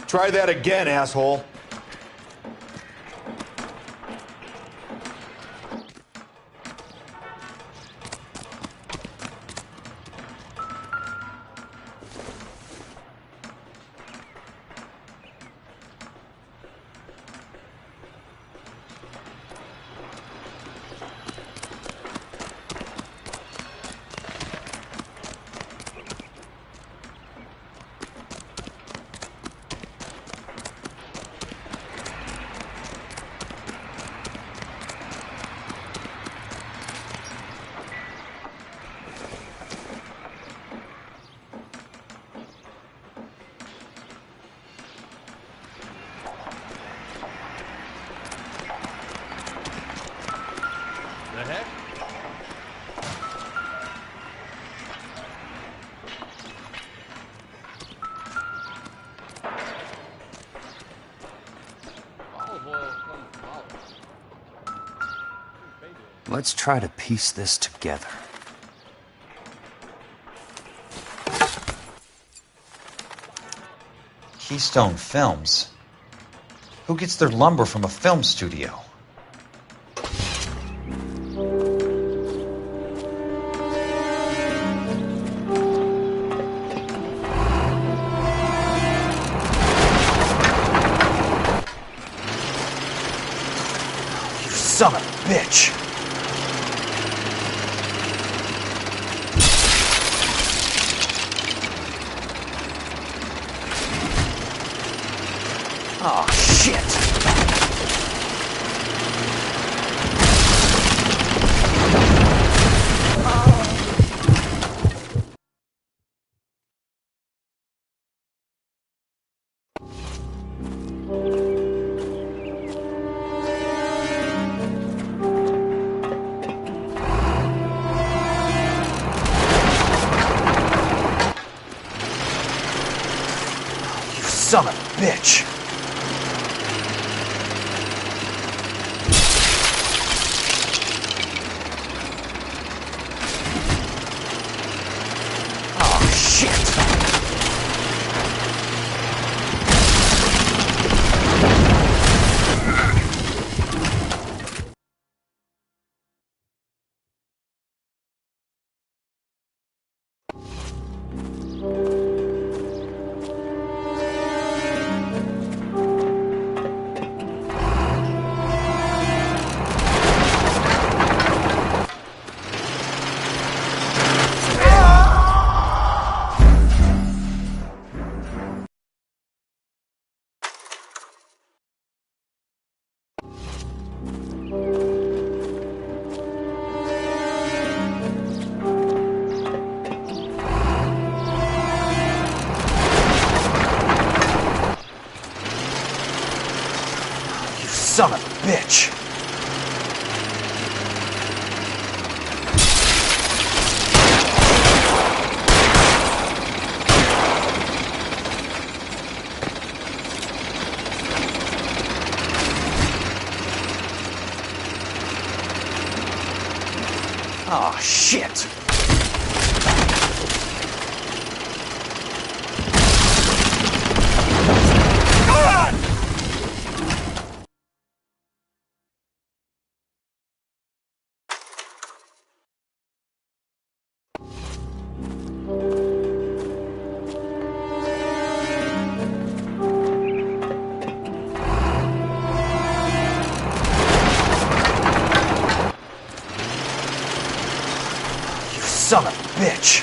Try that again, asshole. Let's try to piece this together. Keystone Films? Who gets their lumber from a film studio? You son of a bitch! Oh, shit! You son of a bitch! Son of a bitch! Ah, shit! Son of a bitch!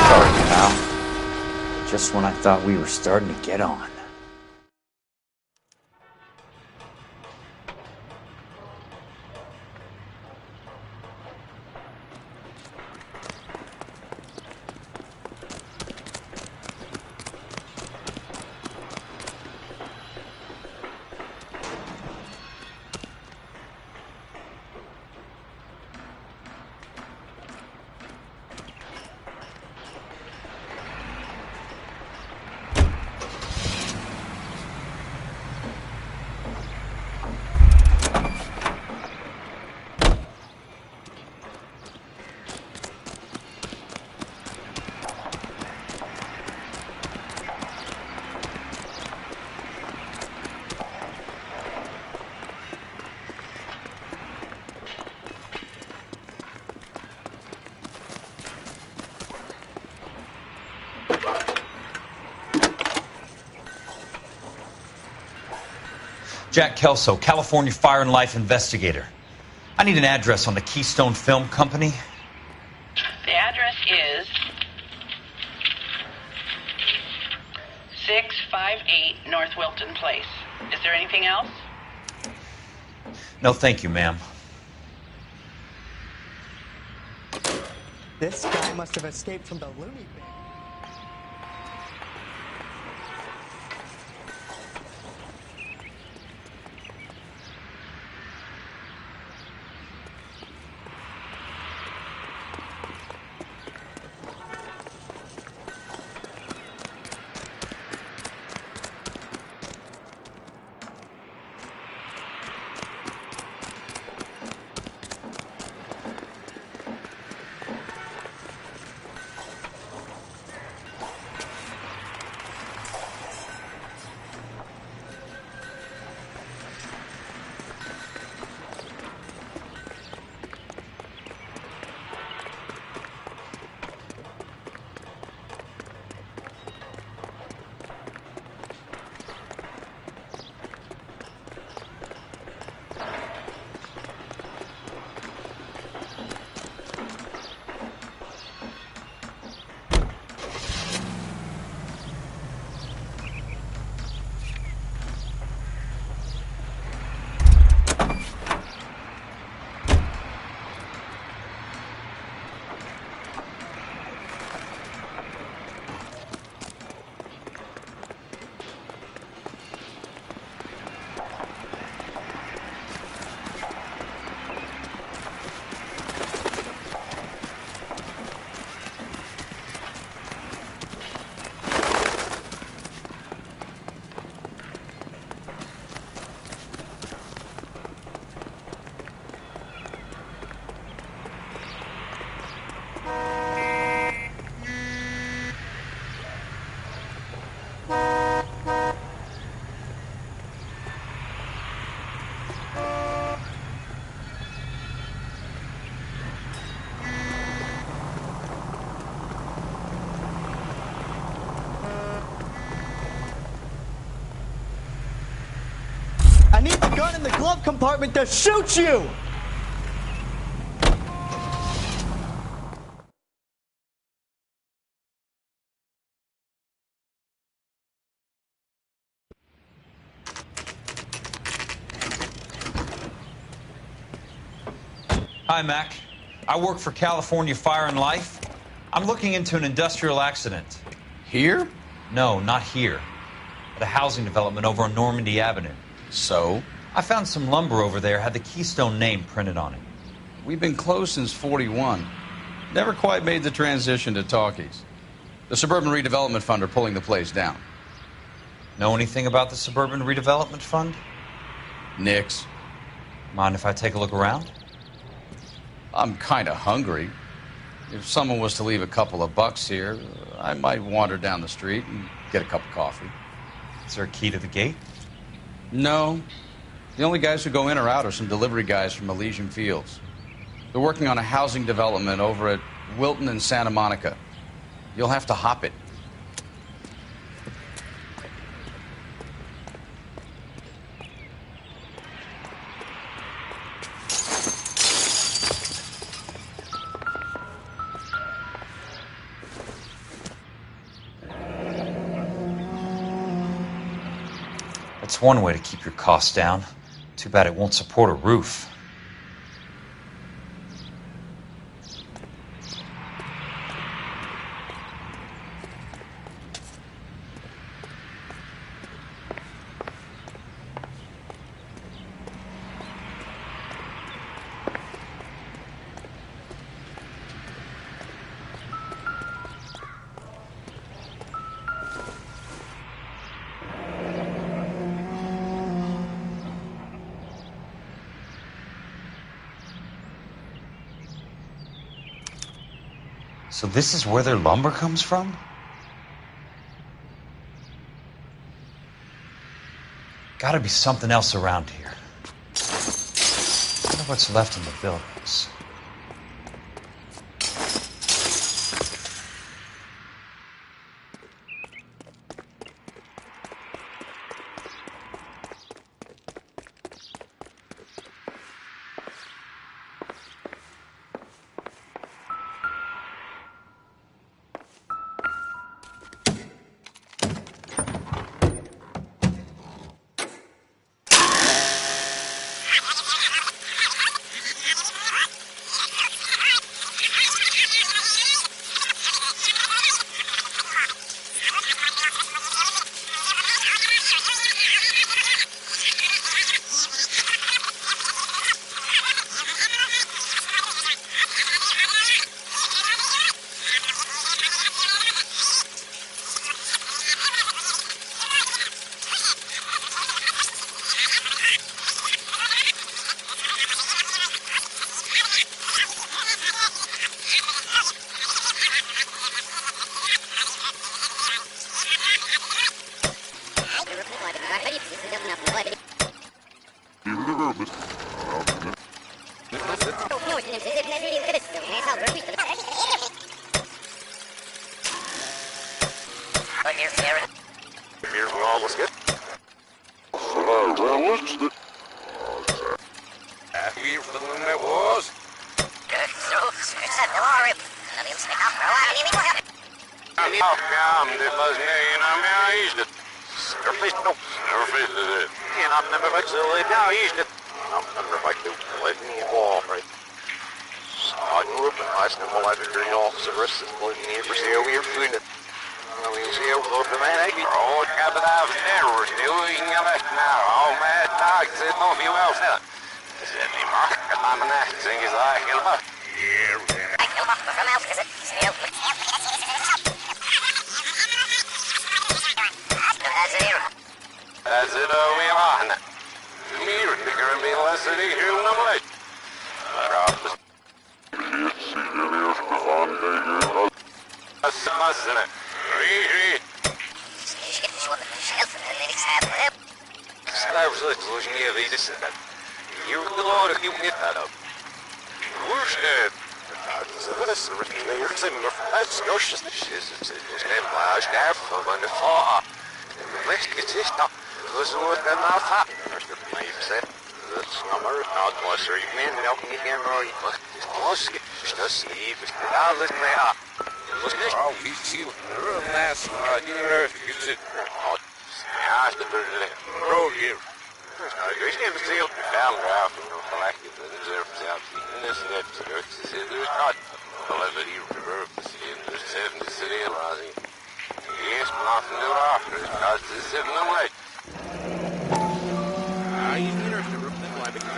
Sorry, pal. Just when I thought we were starting to get on. Jack Kelso, California Fire and Life investigator. I need an address on the Keystone Film Company. The address is 658 North Wilton Place. Is there anything else? No, thank you, ma'am. This guy must have escaped from the loony bin. I need the gun in the glove compartment to shoot you! Hi, Mac. I work for California Fire and Life. I'm looking into an industrial accident. Here? No, not here. At a housing development over on Normandy Avenue. So? I found some lumber over there, had the Keystone name printed on it. We've been closed since 41. Never quite made the transition to talkies. The Suburban Redevelopment Fund are pulling the place down. Know anything about the Suburban Redevelopment Fund? Nix. Mind if I take a look around? I'm kind of hungry. If someone was to leave a couple of bucks here, I might wander down the street and get a cup of coffee. Is there a key to the gate? No. The only guys who go in or out are some delivery guys from Elysian Fields. They're working on a housing development over at Wilton and Santa Monica. You'll have to hop it. That's one way to keep your costs down. Too bad it won't support a roof. So this is where their lumber comes from? Gotta be something else around here. I wonder what's left in the buildings.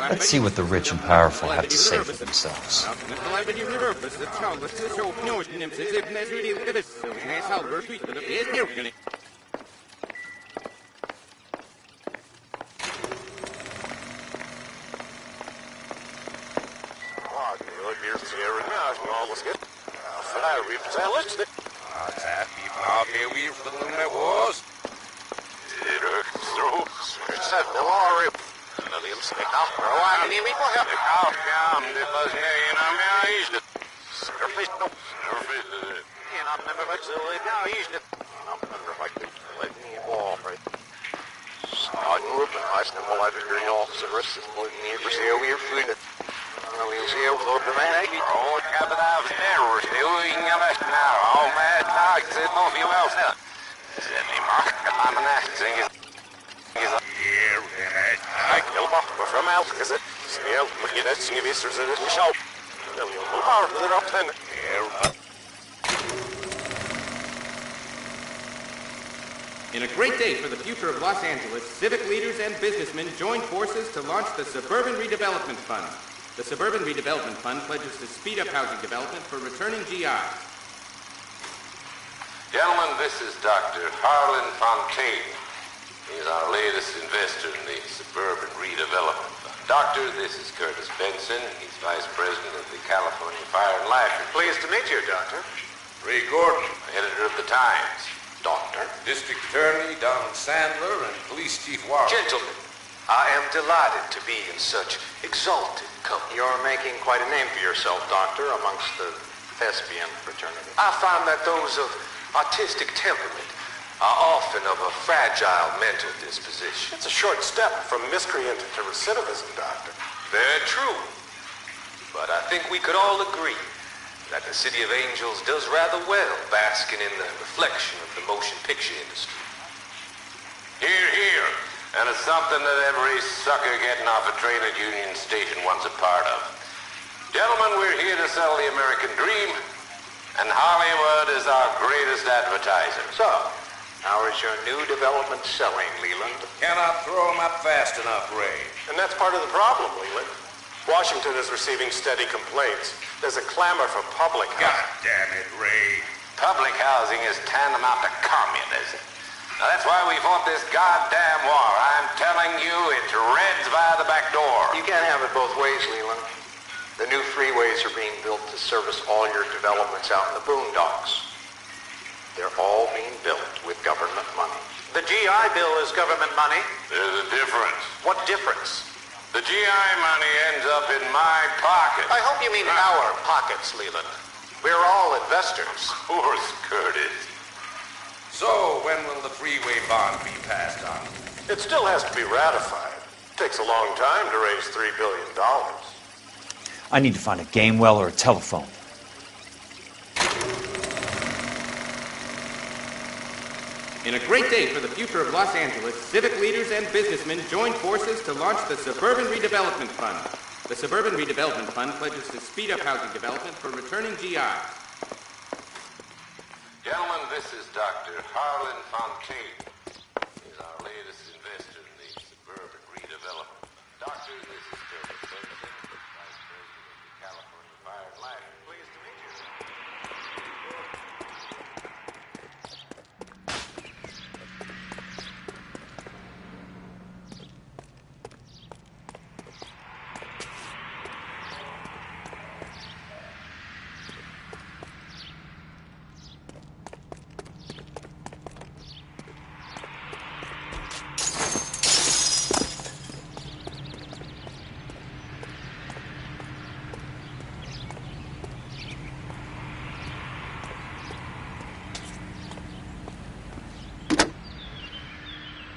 Let's see what the rich and powerful have to say for themselves. In a great day for the future of Los Angeles, civic leaders and businessmen joined forces to launch the Suburban Redevelopment Fund. The Suburban Redevelopment Fund pledges to speed up housing development for returning GIs. Gentlemen, this is Dr. Harlan Fontaine. He's our latest investor in the Suburban Redevelopment Fund. Doctor, this is Curtis Benson. He's Vice President of the California Fire and Life. Pleased to meet you, Doctor. Ray Gordon, editor of the Times. Doctor. District Attorney Donald Sandler and Police Chief Warren. Gentlemen, I am delighted to be in such exalted company. You're making quite a name for yourself, Doctor, amongst the thespian fraternity. I find that those of artistic temperament are often of a fragile mental disposition. It's a short step from miscreant to recidivism, Doctor. Very true. But I think we could all agree that the City of Angels does rather well basking in the reflection of the motion picture industry. Hear, hear. And it's something that every sucker getting off a train at Union Station wants a part of. Gentlemen, we're here to sell the American dream, and Hollywood is our greatest advertiser. So, how is your new development selling, Leland? Cannot throw them up fast enough, Ray. And that's part of the problem, Leland. Washington is receiving steady complaints. There's a clamor for public housing. God damn it, Ray. Public housing is tantamount to communism. Now, that's why we fought this goddamn war. I'm telling you, it's Reds via the back door. You can't have it both ways, Leland. The new freeways are being built to service all your developments out in the boondocks. They're all being built with government money. The GI Bill is government money. There's a difference. What difference? The GI money ends up in my pocket. I hope you mean our pockets, Leland. We're all investors. Of course, Curtis. So, when will the freeway bond be passed on? It still has to be ratified. It takes a long time to raise $3 billion. I need to find a game well or a telephone. In a great day for the future of Los Angeles, civic leaders and businessmen joined forces to launch the Suburban Redevelopment Fund. The Suburban Redevelopment Fund pledges to speed up housing development for returning GIs. Gentlemen, this is Dr. Harlan Fontaine. He's our latest investor in the Suburban Redevelopment. Doctor, this is Curtis Benson, Vice President of the California Fire and Life. Pleased to meet you.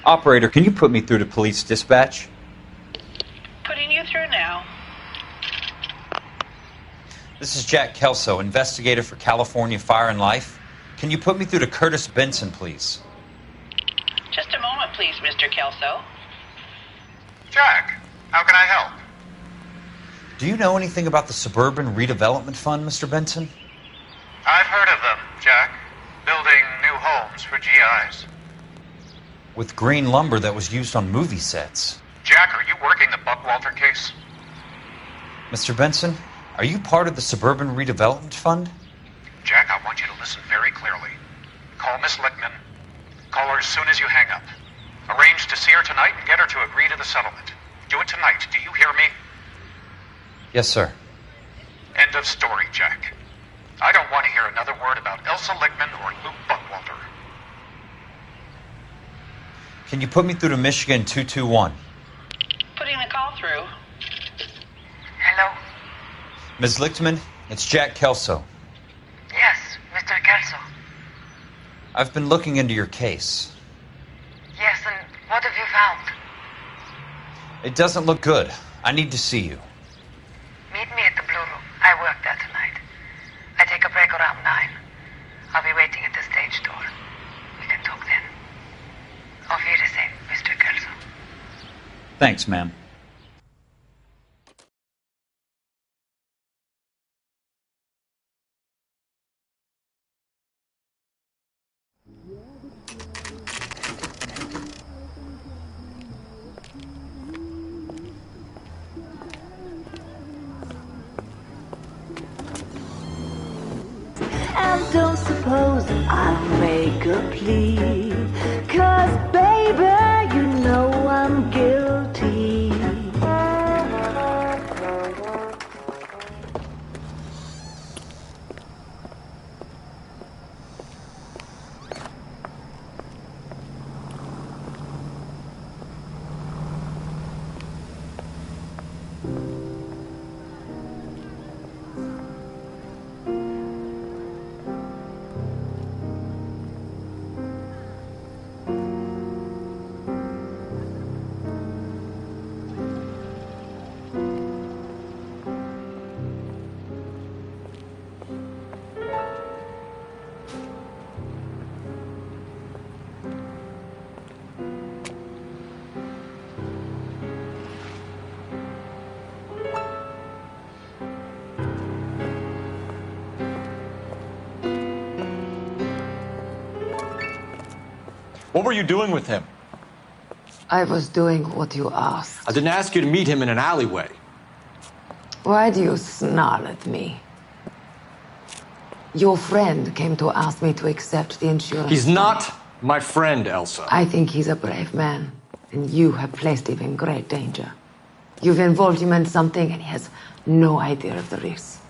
Operator, can you put me through to police dispatch? Putting you through now. This is Jack Kelso, investigator for California Fire and Life. Can you put me through to Curtis Benson, please? Just a moment, please, Mr. Kelso. Jack, how can I help? Do you know anything about the Suburban Redevelopment Fund, Mr. Benson? I've heard of them, Jack. Building new homes for GIs. With green lumber that was used on movie sets. Jack, are you working the Buckwalter case? Mr. Benson, are you part of the Suburban Redevelopment Fund? Jack, I want you to listen very clearly. Call Miss Lichtman. Call her as soon as you hang up. Arrange to see her tonight and get her to agree to the settlement. Do it tonight. Do you hear me? Yes, sir. End of story, Jack. I don't want to hear another word about Elsa Lichtman or Luke Buckwalter. Can you put me through to Michigan 221? Putting the call through. Hello? Ms. Lichtman, it's Jack Kelso. Yes, Mr. Kelso. I've been looking into your case. Yes, and what have you found? It doesn't look good. I need to see you. Meet me at the Blue Room. I work there tonight. I take a break around 9. I'll be waiting at the stage door. We can talk then. Auf Wiedersehen, Mr. Kelso. Thanks, ma'am. And don't suppose I'll make a plea, 'cause baby, you know I'm guilty. What were you doing with him? I was doing what you asked. I didn't ask you to meet him in an alleyway. Why do you snarl at me? Your friend came to ask me to accept the insurance. He's not my friend, Elsa. I think he's a brave man, and you have placed him in great danger. You've involved him in something, and he has no idea of the risk.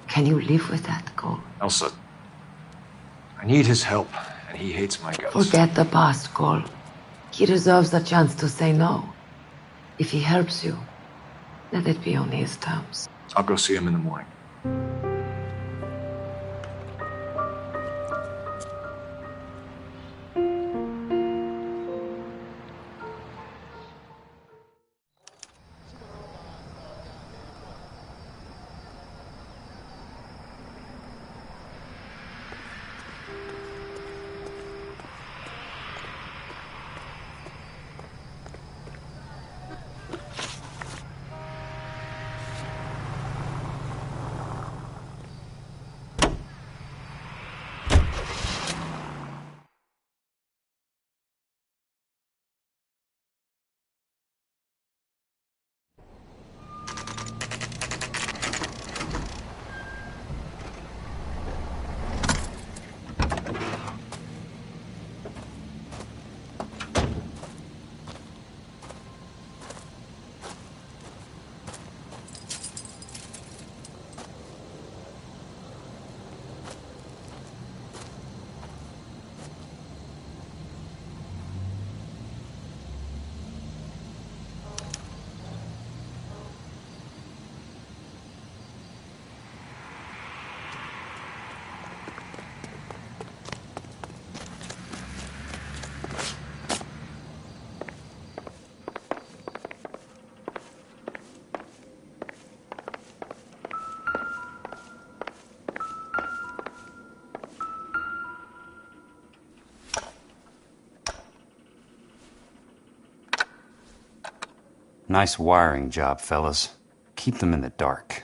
Can you live with that, Cole? Elsa, I need his help, and he hates my guts. Forget the past, Cole. He deserves a chance to say no. If he helps you, let it be on his terms. I'll go see him in the morning. Nice wiring job, fellas. Keep them in the dark.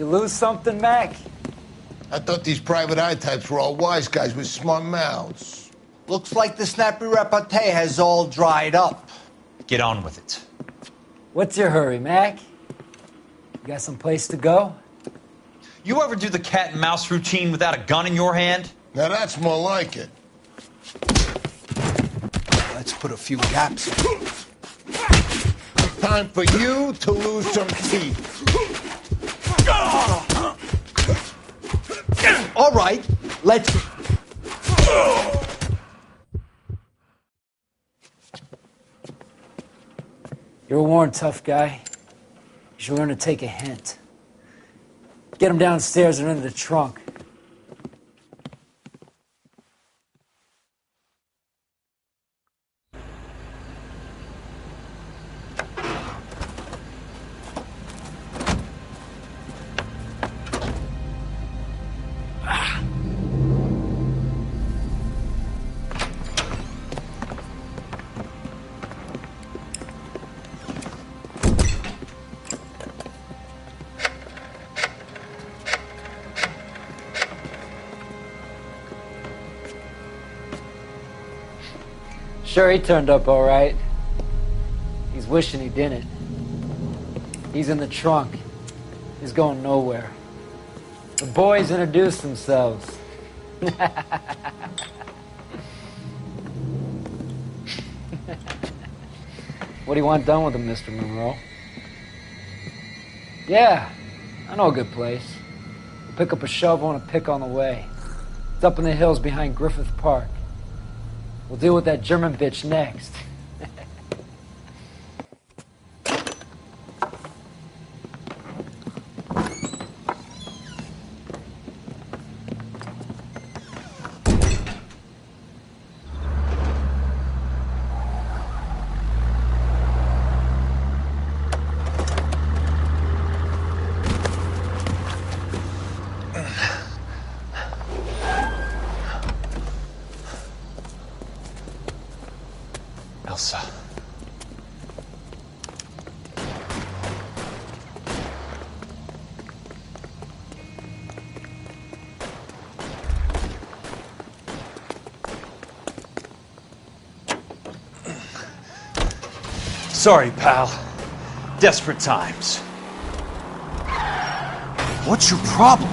You lose something, Mac? I thought these private eye types were all wise guys with smart mouths. Looks like the snappy repartee has all dried up. Get on with it. What's your hurry, Mac? You got some place to go? You ever do the cat and mouse routine without a gun in your hand? Now that's more like it. Let's put a few gaps. Time for you to lose some teeth. All right, let's... You're a worn, tough guy. You should learn to take a hint. Get him downstairs and into the trunk. Sure, he turned up all right. He's wishing he didn't. He's in the trunk. He's going nowhere. The boys introduced themselves. What do you want done with him, Mr. Monroe? Yeah, I know a good place. We'll pick up a shovel and a pick on the way. It's up in the hills behind Griffith Park. We'll deal with that German bitch next. Elsa. Sorry, pal. Desperate times. What's your problem?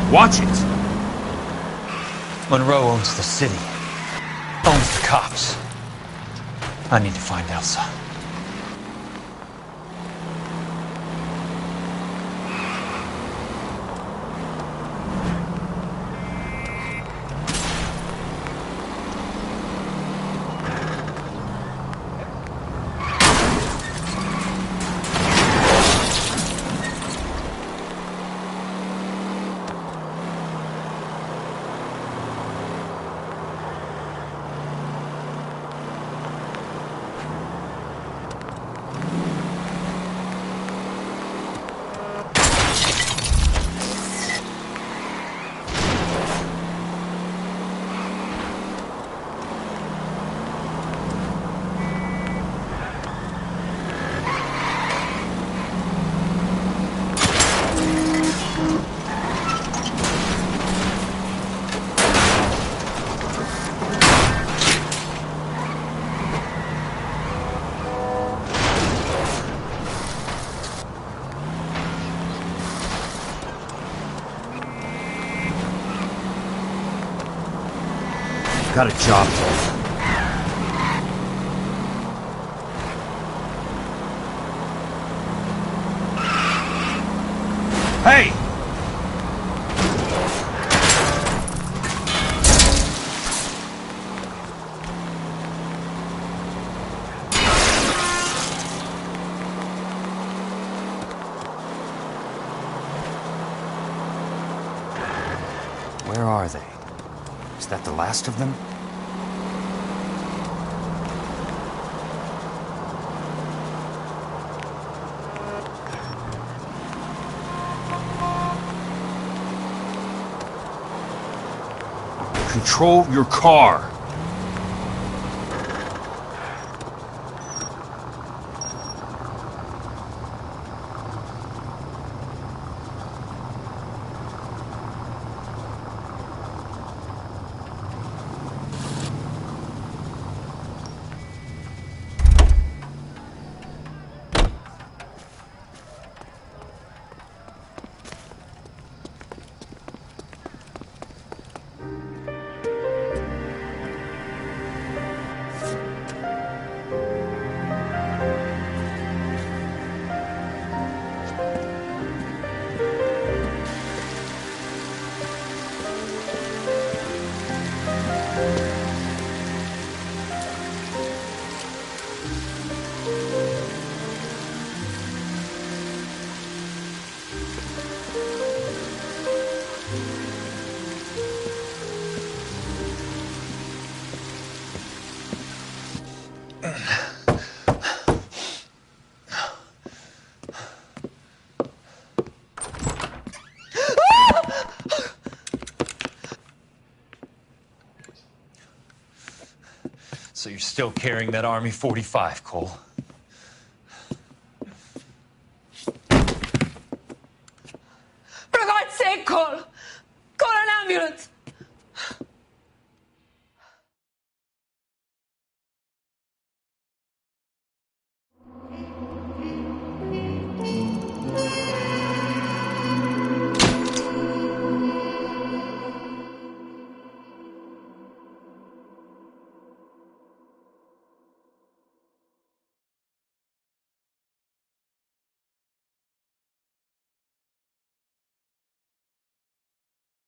Watch it! Monroe owns the city. Owns the cops. I need to find Elsa. Got a job for you. Hey! Where are they? Is that the last of them? Control your car. So you're still carrying that Army 45, Cole? For God's sake, Cole!